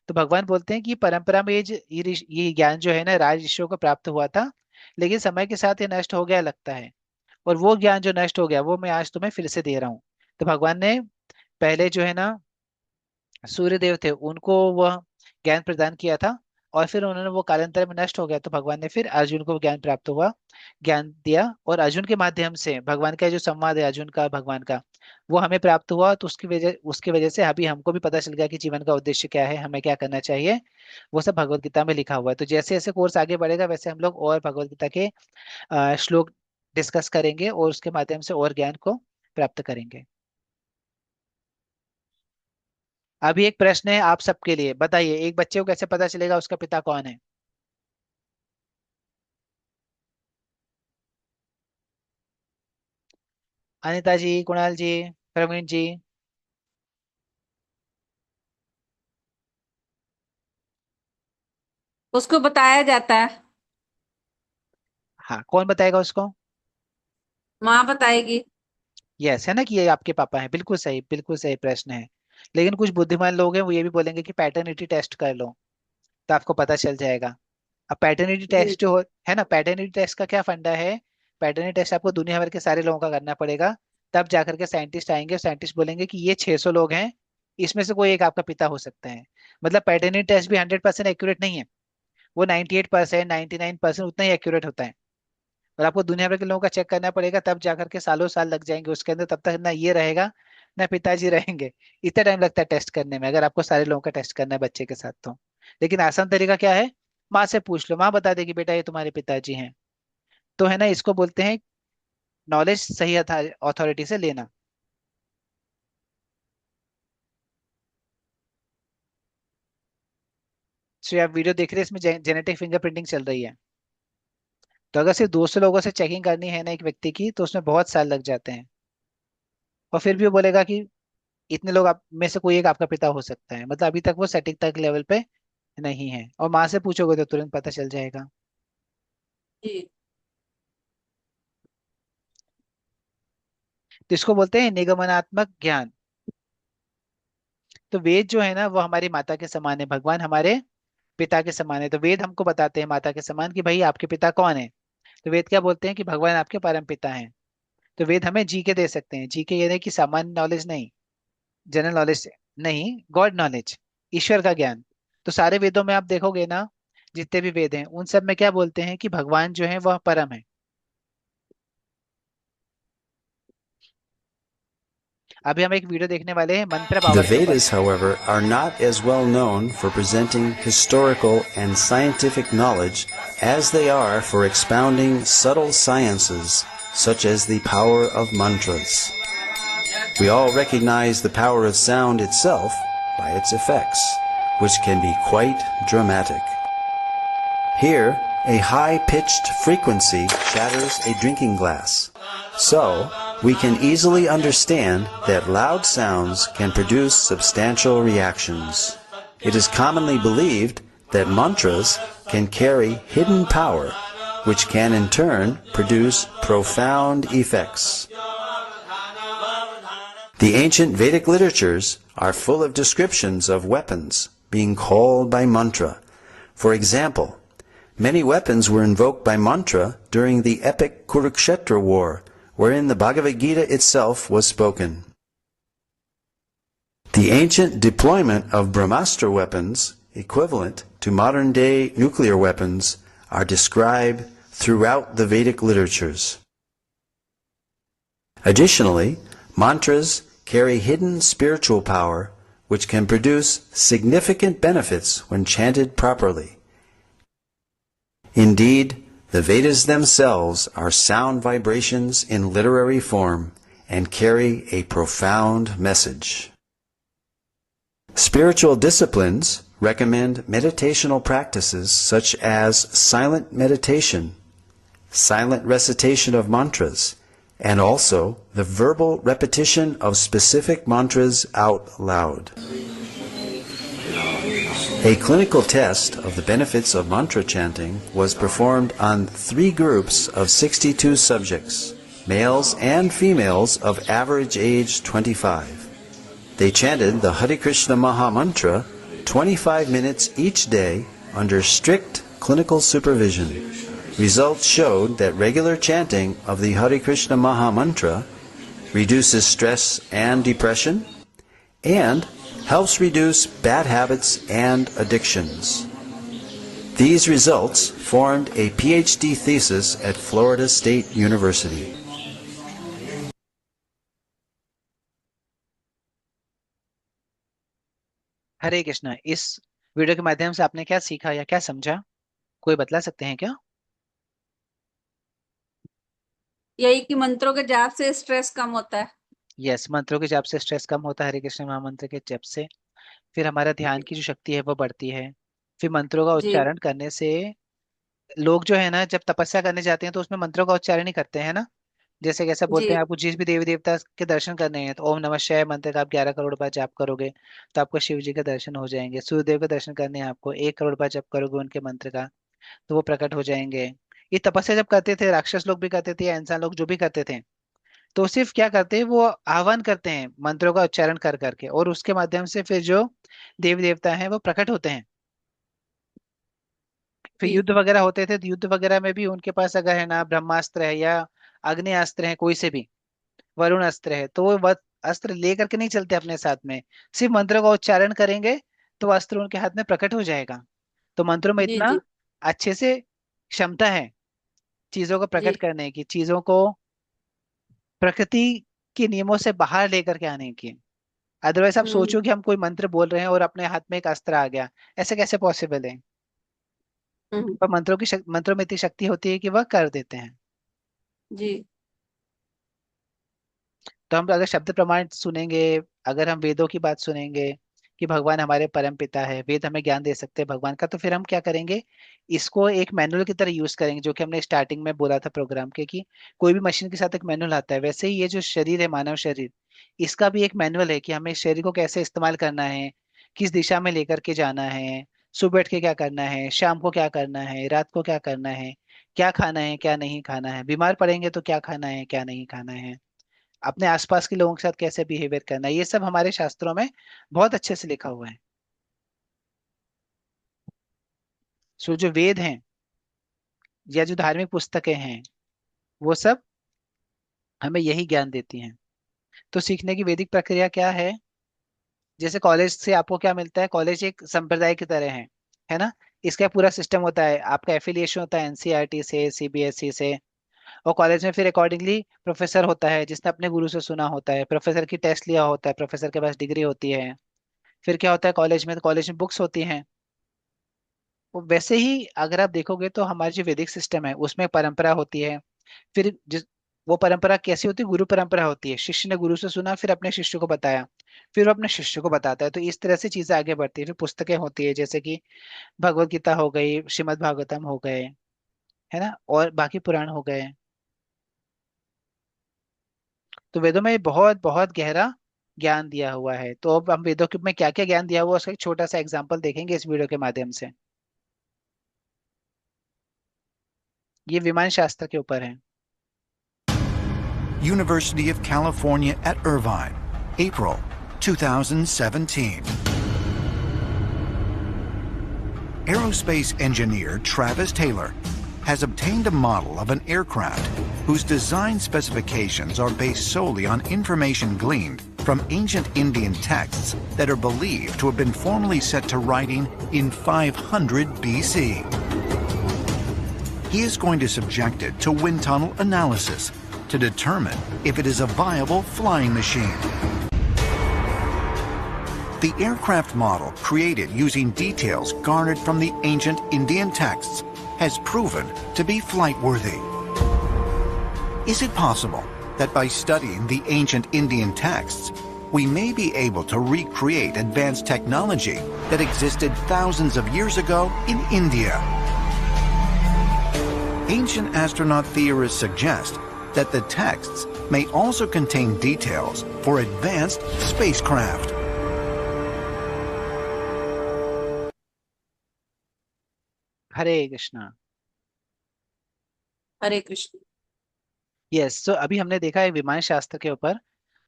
[SPEAKER 1] तो भगवान बोलते हैं कि परंपरा में ये ज्ञान जो है ना राज ऋषियों को प्राप्त हुआ था, लेकिन समय के साथ ये नष्ट हो गया लगता है, और वो ज्ञान जो नष्ट हो गया वो मैं आज तुम्हें फिर से दे रहा हूँ। तो भगवान ने पहले जो है ना सूर्य देव थे उनको वह ज्ञान प्रदान किया था, और फिर उन्होंने वो कालांतर में नष्ट हो गया, तो भगवान ने फिर अर्जुन को ज्ञान प्राप्त हुआ, ज्ञान दिया, और अर्जुन के माध्यम से भगवान का जो संवाद है अर्जुन का और भगवान का, वो हमें प्राप्त हुआ। तो उसकी वजह से अभी हमको भी पता चल गया कि जीवन का उद्देश्य क्या है, हमें क्या करना चाहिए। वो सब भगवत गीता में लिखा हुआ है। तो जैसे जैसे कोर्स आगे बढ़ेगा वैसे हम लोग और भगवत गीता के श्लोक डिस्कस करेंगे और उसके माध्यम से और ज्ञान को प्राप्त करेंगे। अभी एक प्रश्न है आप सबके लिए, बताइए एक बच्चे को कैसे पता चलेगा उसका पिता कौन है? अनिता जी, कुणाल जी, प्रवीण जी।
[SPEAKER 7] उसको बताया जाता है।
[SPEAKER 1] हाँ, कौन बताएगा उसको?
[SPEAKER 7] माँ बताएगी।
[SPEAKER 1] यस, है ना कि ये आपके पापा हैं। बिल्कुल सही प्रश्न है। लेकिन कुछ बुद्धिमान लोग हैं वो ये भी बोलेंगे कि पैटर्निटी टेस्ट कर लो तो आपको पता चल जाएगा। अब पैटर्निटी
[SPEAKER 7] जी।
[SPEAKER 1] टेस्ट जो है ना, पैटर्निटी टेस्ट का क्या फंडा है? पैटर्निटी टेस्ट आपको दुनिया भर के सारे लोगों का करना पड़ेगा, तब जाकर के साइंटिस्ट आएंगे, साइंटिस्ट बोलेंगे कि ये 600 लोग हैं, इसमें से कोई एक आपका पिता हो सकता है। मतलब पैटर्निटी टेस्ट भी 100% एक्यूरेट नहीं है, वो 98%, 99% उतना ही एक्यूरेट होता है। और आपको दुनिया भर के लोगों का चेक करना पड़ेगा, तब जाकर के सालों साल लग जाएंगे उसके अंदर, तब तक ना ये रहेगा ना पिताजी रहेंगे। इतना टाइम लगता है टेस्ट करने में, अगर आपको सारे लोगों का टेस्ट करना है बच्चे के साथ तो। लेकिन आसान तरीका क्या है? माँ से पूछ लो, माँ बता देगी बेटा ये तुम्हारे पिताजी हैं। तो है ना, इसको बोलते हैं नॉलेज सही अथॉरिटी से लेना। सो आप वीडियो देख रहे हैं, इसमें जेनेटिक फिंगरप्रिंटिंग चल रही है। तो अगर सिर्फ 200 लोगों से चेकिंग करनी है ना एक व्यक्ति की, तो उसमें बहुत साल लग जाते हैं। और फिर भी वो बोलेगा कि इतने लोग आप में से कोई एक आपका पिता हो सकता है। मतलब अभी तक वो सटीक तक लेवल पे नहीं है। और माँ से पूछोगे तो तुरंत पता चल जाएगा।
[SPEAKER 7] जी।
[SPEAKER 1] तो इसको बोलते हैं निगमनात्मक ज्ञान। तो वेद जो है ना वो हमारी माता के समान है, भगवान हमारे पिता के समान है। तो वेद हमको बताते हैं माता के समान कि भाई आपके पिता कौन है। तो वेद क्या बोलते हैं कि भगवान आपके परम पिता हैं। तो वेद हमें जी के दे सकते हैं। जी के ये नहीं कि सामान्य नॉलेज नहीं, जनरल नॉलेज नहीं, गॉड नॉलेज, ईश्वर का ज्ञान। तो सारे वेदों में आप देखोगे ना, जितने भी वेद हैं उन सब में क्या बोलते हैं कि भगवान जो है वह परम है। अभी हम एक वीडियो देखने वाले हैं मंत्र
[SPEAKER 8] The
[SPEAKER 1] पावर के ऊपर।
[SPEAKER 8] Vedas, however, are not as well known for presenting historical and scientific knowledge as they are for expounding subtle sciences, such as the power of mantras. We all recognize the power of sound itself by its effects, which can be quite dramatic. Here, a high-pitched frequency shatters a drinking glass. So, we can easily understand that loud sounds can produce substantial reactions. It is commonly believed that mantras can carry hidden power, which can in turn produce profound effects. The ancient Vedic literatures are full of descriptions of weapons being called by mantra. For example, many weapons were invoked by mantra during the epic Kurukshetra war, wherein the Bhagavad Gita itself was spoken. The ancient deployment of Brahmastra weapons, equivalent to modern-day nuclear weapons, are described throughout the Vedic literatures. Additionally, mantras carry hidden spiritual power which can produce significant benefits when chanted properly. Indeed, the Vedas themselves are sound vibrations in literary form and carry a profound message. Spiritual disciplines recommend meditational practices such as silent meditation, silent recitation of mantras, and also the verbal repetition of specific mantras out loud. A clinical test of the benefits of mantra chanting was performed on 3 groups of 62 subjects, males and females of average age 25. They chanted the Hare Krishna Maha Mantra 25 minutes each day under strict clinical supervision. Results showed that regular chanting of the Hare Krishna Maha Mantra reduces stress and depression and helps reduce bad habits and addictions. These results formed a PhD thesis at Florida State University.
[SPEAKER 1] हरे कृष्णा। इस वीडियो के माध्यम से आपने क्या सीखा या क्या समझा, कोई बतला सकते हैं क्या?
[SPEAKER 7] यही कि मंत्रों के जाप से स्ट्रेस कम होता है।
[SPEAKER 1] यस, मंत्रों के जाप से स्ट्रेस कम होता है, हरे कृष्ण महामंत्र के जप से। फिर हमारा ध्यान की जो शक्ति है वो बढ़ती है। फिर मंत्रों का
[SPEAKER 7] जी
[SPEAKER 1] उच्चारण करने से लोग जो है ना, जब तपस्या करने जाते हैं तो उसमें मंत्रों का उच्चारण ही करते हैं ना। जैसे कैसा बोलते
[SPEAKER 7] जी।
[SPEAKER 1] हैं, आपको जिस भी देवी देवता के दर्शन करने हैं तो ओम नमः शिवाय मंत्र का आप 11 करोड़ बार जाप करोगे तो आपको शिव जी के दर्शन हो जाएंगे। सूर्यदेव के दर्शन करने हैं आपको 1 करोड़ बार जप करोगे उनके मंत्र का, तो वो प्रकट हो जाएंगे। ये तपस्या जब करते थे, राक्षस लोग भी करते थे या इंसान लोग जो भी करते थे, तो सिर्फ क्या करते हैं, वो आह्वान करते हैं मंत्रों का उच्चारण कर करके, और उसके माध्यम से फिर जो देवी देवता हैं वो प्रकट होते हैं। फिर
[SPEAKER 7] जी।
[SPEAKER 1] युद्ध वगैरह होते थे, तो युद्ध वगैरह में भी उनके पास अगर है ना ब्रह्मास्त्र है या अग्नि है, कोई से भी वरुण अस्त्र है, तो वो अस्त्र ले करके नहीं चलते अपने साथ में, सिर्फ मंत्रों का उच्चारण करेंगे तो अस्त्र उनके हाथ में प्रकट हो जाएगा। तो मंत्रों में
[SPEAKER 7] जी।
[SPEAKER 1] इतना
[SPEAKER 7] जी।
[SPEAKER 1] अच्छे से क्षमता है चीजों को
[SPEAKER 7] जी।
[SPEAKER 1] प्रकट करने की, चीजों को प्रकृति के नियमों से बाहर लेकर के आने की। अदरवाइज आप
[SPEAKER 7] हम्म।
[SPEAKER 1] सोचो कि हम कोई मंत्र बोल रहे हैं और अपने हाथ में एक अस्त्र आ गया, ऐसे कैसे पॉसिबल है?
[SPEAKER 7] हम्म।
[SPEAKER 1] पर मंत्रों में इतनी शक्ति होती है कि वह कर देते हैं।
[SPEAKER 7] जी।
[SPEAKER 1] तो हम अगर शब्द प्रमाण सुनेंगे, अगर हम वेदों की बात सुनेंगे कि भगवान हमारे परम पिता है, वेद हमें ज्ञान दे सकते हैं भगवान का, तो फिर हम क्या करेंगे, इसको एक मैनुअल की तरह यूज करेंगे, जो कि हमने स्टार्टिंग में बोला था प्रोग्राम के, कि कोई भी मशीन के साथ एक मैनुअल आता है, वैसे ही ये जो शरीर है, मानव शरीर, इसका भी एक मैनुअल है कि हमें इस शरीर को कैसे इस्तेमाल करना है, किस दिशा में लेकर के जाना है, सुबह उठ के क्या करना है, शाम को क्या करना है, रात को क्या करना है, क्या खाना है क्या नहीं खाना है, बीमार पड़ेंगे तो क्या खाना है क्या नहीं खाना है, अपने आसपास के लोगों के साथ कैसे बिहेवियर करना है, ये सब हमारे शास्त्रों में बहुत अच्छे से लिखा हुआ है। सो जो वेद हैं या जो धार्मिक पुस्तकें हैं, वो सब हमें यही ज्ञान देती हैं। तो सीखने की वैदिक प्रक्रिया क्या है? जैसे कॉलेज से आपको क्या मिलता है, कॉलेज एक संप्रदाय की तरह है ना। इसका पूरा सिस्टम होता है, आपका एफिलिएशन होता है एनसीईआरटी से, सीबीएसई से, और कॉलेज में फिर अकॉर्डिंगली प्रोफेसर होता है जिसने अपने गुरु से सुना होता है, प्रोफेसर की टेस्ट लिया होता है, प्रोफेसर के पास डिग्री होती है। फिर क्या होता है कॉलेज में, तो कॉलेज में बुक्स होती हैं। वो वैसे ही अगर आप देखोगे तो हमारी जो वैदिक सिस्टम है उसमें परंपरा होती है। फिर जिस वो परंपरा कैसी होती है, गुरु परंपरा होती है, शिष्य ने गुरु से सुना फिर अपने शिष्य को बताया, फिर वो अपने शिष्य को बताता है, तो इस तरह से चीजें आगे बढ़ती है। फिर पुस्तकें होती है जैसे कि भगवत गीता हो गई, श्रीमद् भागवतम हो गए, है ना, और बाकी पुराण हो गए। तो वेदों में बहुत बहुत गहरा ज्ञान दिया हुआ है। तो अब हम वेदों के में क्या क्या ज्ञान दिया हुआ है उसका एक छोटा सा एग्जाम्पल देखेंगे इस वीडियो के माध्यम से। ये विमान शास्त्र के ऊपर है।
[SPEAKER 9] University of California at Irvine, April 2017. Aerospace engineer Travis Taylor has obtained a model of an aircraft whose design specifications are based solely on information gleaned from ancient Indian texts that are believed to have been formally set to writing in 500 BC. He is going to subject it to wind tunnel analysis to determine if it is a viable flying machine. The aircraft model, created using details garnered from the ancient Indian texts, has proven to be flight-worthy. Is it possible that by studying the ancient Indian texts, we may be able to recreate advanced technology that existed thousands of years ago in India? Ancient astronaut theorists suggest that the texts may also contain details for advanced spacecraft.
[SPEAKER 1] Hare Krishna.
[SPEAKER 7] Hare Krishna.
[SPEAKER 1] Yes, so अभी हमने देखा है विमान शास्त्र के ऊपर।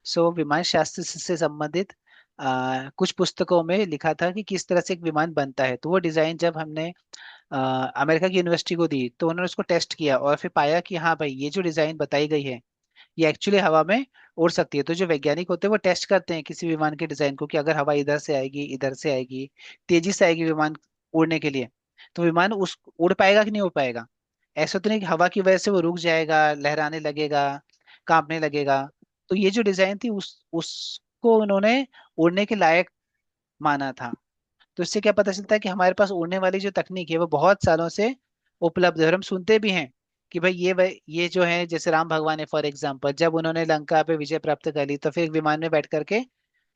[SPEAKER 1] सो विमान शास्त्र से संबंधित कुछ पुस्तकों में लिखा था कि किस तरह से एक विमान बनता है। तो वो डिजाइन जब हमने अमेरिका की यूनिवर्सिटी को दी तो उन्होंने उसको टेस्ट किया और फिर पाया कि हाँ भाई, ये जो डिजाइन बताई गई है ये एक्चुअली हवा में उड़ सकती है। तो जो वैज्ञानिक होते हैं वो टेस्ट करते हैं किसी विमान के डिजाइन को कि अगर हवा इधर से आएगी, इधर से आएगी, तेजी से आएगी विमान उड़ने के लिए, तो विमान उस उड़ पाएगा कि नहीं उड़ पाएगा? ऐसा तो नहीं कि हवा की वजह से वो रुक जाएगा, लहराने लगेगा, कांपने लगेगा। तो ये जो डिजाइन थी उसको उन्होंने उड़ने के लायक माना था। तो इससे क्या पता चलता है कि हमारे पास उड़ने वाली जो तकनीक है वो बहुत सालों से उपलब्ध है। और हम सुनते भी हैं कि भाई ये जो है, जैसे राम भगवान है फॉर एग्जाम्पल, जब उन्होंने लंका पे विजय प्राप्त कर ली तो फिर विमान में बैठ करके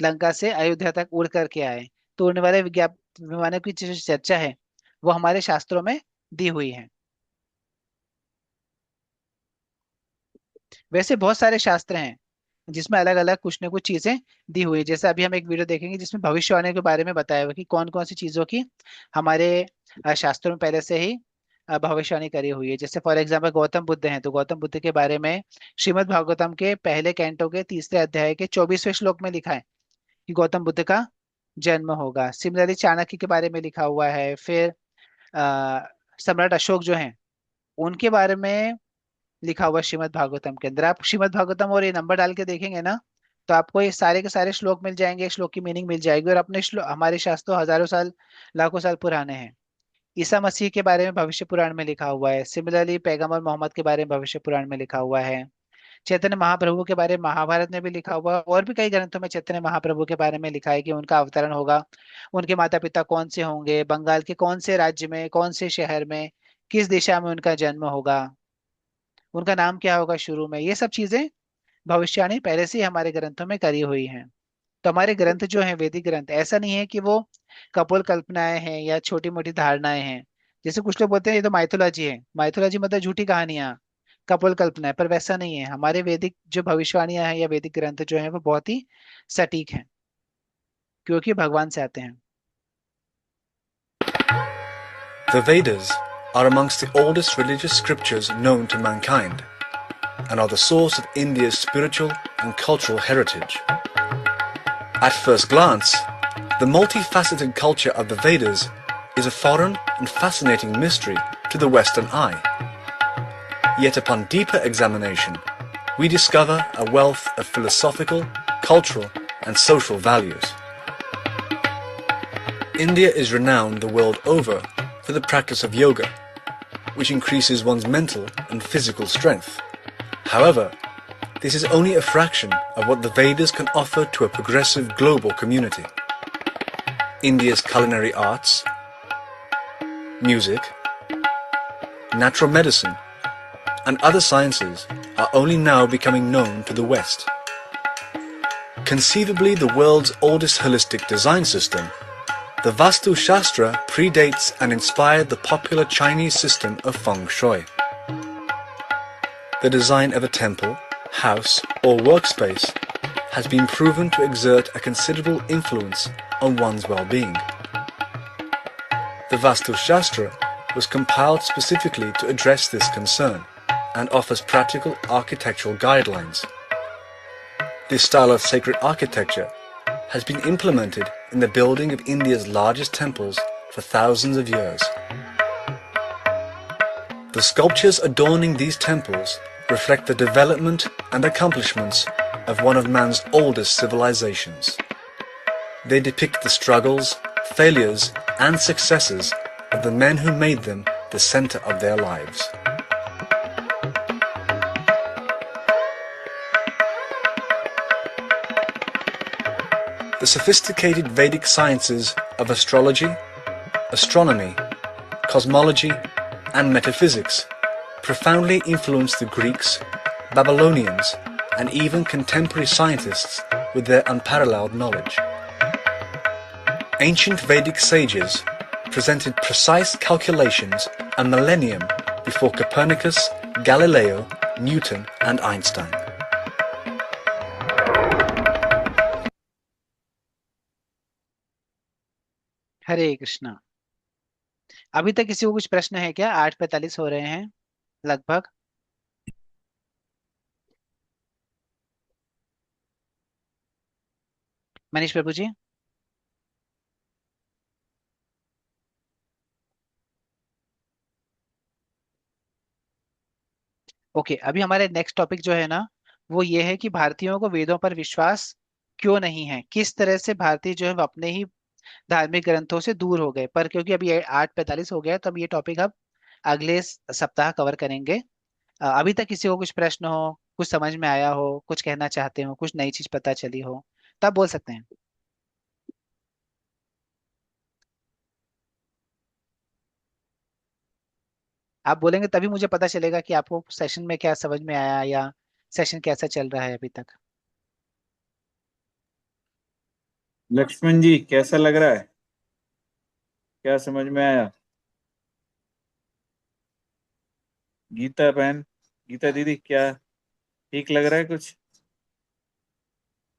[SPEAKER 1] लंका से अयोध्या तक उड़ करके आए। तो उड़ने वाले विमानों की जो चर्चा है वो हमारे शास्त्रों में दी हुई है। वैसे बहुत सारे शास्त्र हैं जिसमें अलग अलग कुछ न कुछ चीजें दी हुई है। जैसे अभी हम एक वीडियो देखेंगे जिसमें भविष्यवाणी के बारे में बताया हुआ है कि कौन कौन सी चीजों की हमारे शास्त्रों में पहले से ही भविष्यवाणी करी हुई है। जैसे फॉर एग्जाम्पल गौतम बुद्ध हैं, तो गौतम बुद्ध के बारे में श्रीमद् भागवतम के पहले कैंटो के तीसरे अध्याय के 24वें श्लोक में लिखा है कि गौतम बुद्ध का जन्म होगा। सिमिलरली चाणक्य के बारे में लिखा हुआ है। फिर सम्राट अशोक जो हैं उनके बारे में लिखा हुआ है श्रीमद् भागवतम के अंदर। आप श्रीमद् भागवतम और ये नंबर डाल के देखेंगे ना, तो आपको ये सारे के सारे श्लोक मिल जाएंगे, श्लोक की मीनिंग मिल जाएगी। और अपने श्लोक हमारे शास्त्र हजारों साल, लाखों साल पुराने हैं। ईसा मसीह के बारे में भविष्य पुराण में लिखा हुआ है। सिमिलरली पैगंबर मोहम्मद के बारे में भविष्य पुराण में लिखा हुआ है। चैतन्य महाप्रभु के बारे में महाभारत में भी लिखा हुआ है। और भी कई ग्रंथों में चैतन्य महाप्रभु के बारे में लिखा है कि उनका अवतरण होगा, उनके माता पिता कौन से होंगे, बंगाल के कौन से राज्य में, कौन से शहर में, किस दिशा में उनका जन्म होगा, उनका नाम क्या होगा शुरू में। ये सब चीजें भविष्यवाणी पहले से ही हमारे ग्रंथों में करी हुई हैं। तो हमारे ग्रंथ जो हैं, वैदिक ग्रंथ, ऐसा नहीं है कि वो कपोल कल्पनाएं हैं या छोटी मोटी धारणाएं हैं। जैसे कुछ लोग बोलते हैं ये तो माइथोलॉजी है, माइथोलॉजी मतलब झूठी कहानियां, कपोल कल्पना है। पर वैसा नहीं है। हमारे वैदिक जो भविष्यवाणियां हैं या वैदिक ग्रंथ जो हैं वो बहुत ही सटीक हैं, क्योंकि भगवान से आते हैं।
[SPEAKER 10] The Vedas are amongst the oldest religious scriptures known to mankind and are the source of India's spiritual and cultural heritage. At first glance, the multifaceted culture of the Vedas is a foreign and fascinating mystery to the Western eye. Yet upon deeper examination, we discover a wealth of philosophical, cultural, and social values. India is renowned the world over for the practice of yoga, which increases one's mental and physical strength. However, this is only a fraction of what the Vedas can offer to a progressive global community. India's culinary arts, music, natural medicine, and other sciences are only now becoming known to the West. Conceivably the world's oldest holistic design system, the Vastu Shastra predates and inspired the popular Chinese system of Feng Shui. The design of a temple, house, or workspace has been proven to exert a considerable influence on one's well-being. The Vastu Shastra was compiled specifically to address this concern and offers practical architectural guidelines. This style of sacred architecture has been implemented in the building of India's largest temples for thousands of years. The sculptures adorning these temples reflect the development and accomplishments of one of man's oldest civilizations. They depict the struggles, failures, and successes of the men who made them the center of their lives. The sophisticated Vedic sciences of astrology, astronomy, cosmology, and metaphysics profoundly influenced the Greeks, Babylonians, and even contemporary scientists with their unparalleled knowledge. Ancient Vedic sages presented precise calculations a millennium before Copernicus, Galileo, Newton, and Einstein.
[SPEAKER 1] हरे कृष्णा। अभी तक किसी को कुछ प्रश्न है क्या? 8:45 हो रहे हैं लगभग। मनीष प्रभु जी। ओके, अभी हमारे नेक्स्ट टॉपिक जो है ना वो ये है कि भारतीयों को वेदों पर विश्वास क्यों नहीं है। किस तरह से भारतीय जो है वो अपने ही धार्मिक ग्रंथों से दूर हो गए। पर क्योंकि अभी 8:45 हो गया है, तो हम ये टॉपिक अब अगले सप्ताह कवर करेंगे। अभी तक किसी को कुछ प्रश्न हो, कुछ समझ में आया हो, कुछ कहना चाहते हो, कुछ नई चीज पता चली हो, तो आप बोल सकते हैं। आप बोलेंगे तभी मुझे पता चलेगा कि आपको सेशन में क्या समझ में आया, या सेशन कैसा चल रहा है अभी तक।
[SPEAKER 5] लक्ष्मण जी कैसा लग रहा है, क्या समझ में आया? गीता बहन, गीता दीदी, क्या ठीक लग रहा है? कुछ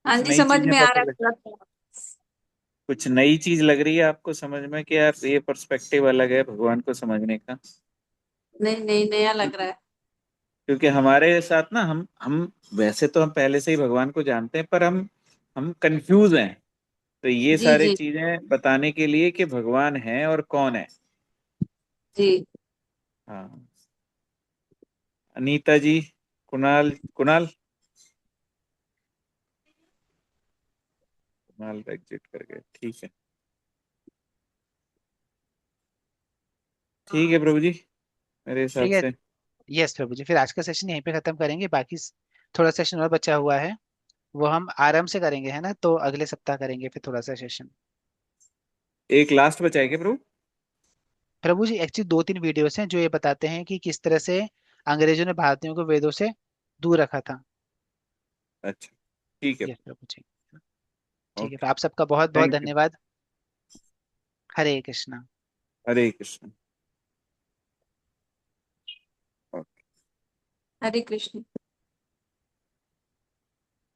[SPEAKER 7] हाँ
[SPEAKER 5] कुछ
[SPEAKER 7] जी,
[SPEAKER 5] नई
[SPEAKER 7] समझ
[SPEAKER 5] चीजें
[SPEAKER 7] में आ
[SPEAKER 5] पता
[SPEAKER 7] रहा
[SPEAKER 5] लग,
[SPEAKER 7] है थोड़ा।
[SPEAKER 5] कुछ नई चीज लग रही है आपको समझ में कि यार ये पर्सपेक्टिव अलग है भगवान को समझने का?
[SPEAKER 7] नहीं नहीं, नया लग रहा है।
[SPEAKER 5] क्योंकि हमारे साथ ना, हम वैसे तो हम पहले से ही भगवान को जानते हैं, पर हम कंफ्यूज हैं। तो ये
[SPEAKER 7] जी
[SPEAKER 5] सारी
[SPEAKER 7] जी
[SPEAKER 5] चीजें बताने के लिए कि भगवान है और कौन है।
[SPEAKER 7] जी।
[SPEAKER 5] हाँ, अनीता जी, कुणाल कुणाल कुणाल एग्जिट कर गए, ठीक है। ठीक है प्रभु जी, मेरे हिसाब
[SPEAKER 1] ठीक है।
[SPEAKER 5] से।
[SPEAKER 1] यस प्रभु जी, फिर आज का सेशन यहीं पे खत्म करेंगे। बाकी थोड़ा सेशन और बचा हुआ है, वो हम आराम से करेंगे, है ना? तो अगले सप्ताह करेंगे फिर थोड़ा सा सेशन।
[SPEAKER 5] एक लास्ट बचा है क्या प्रभु?
[SPEAKER 1] प्रभु जी एक्चुअली 2-3 वीडियोस हैं जो ये बताते हैं कि किस तरह से अंग्रेजों ने भारतीयों को वेदों से दूर रखा था।
[SPEAKER 5] अच्छा, ठीक है।
[SPEAKER 1] यस प्रभु जी। ठीक है,
[SPEAKER 5] ओके,
[SPEAKER 1] फिर आप सबका बहुत बहुत
[SPEAKER 5] थैंक यू।
[SPEAKER 1] धन्यवाद। हरे कृष्णा।
[SPEAKER 5] हरे कृष्ण।
[SPEAKER 7] हरे कृष्ण।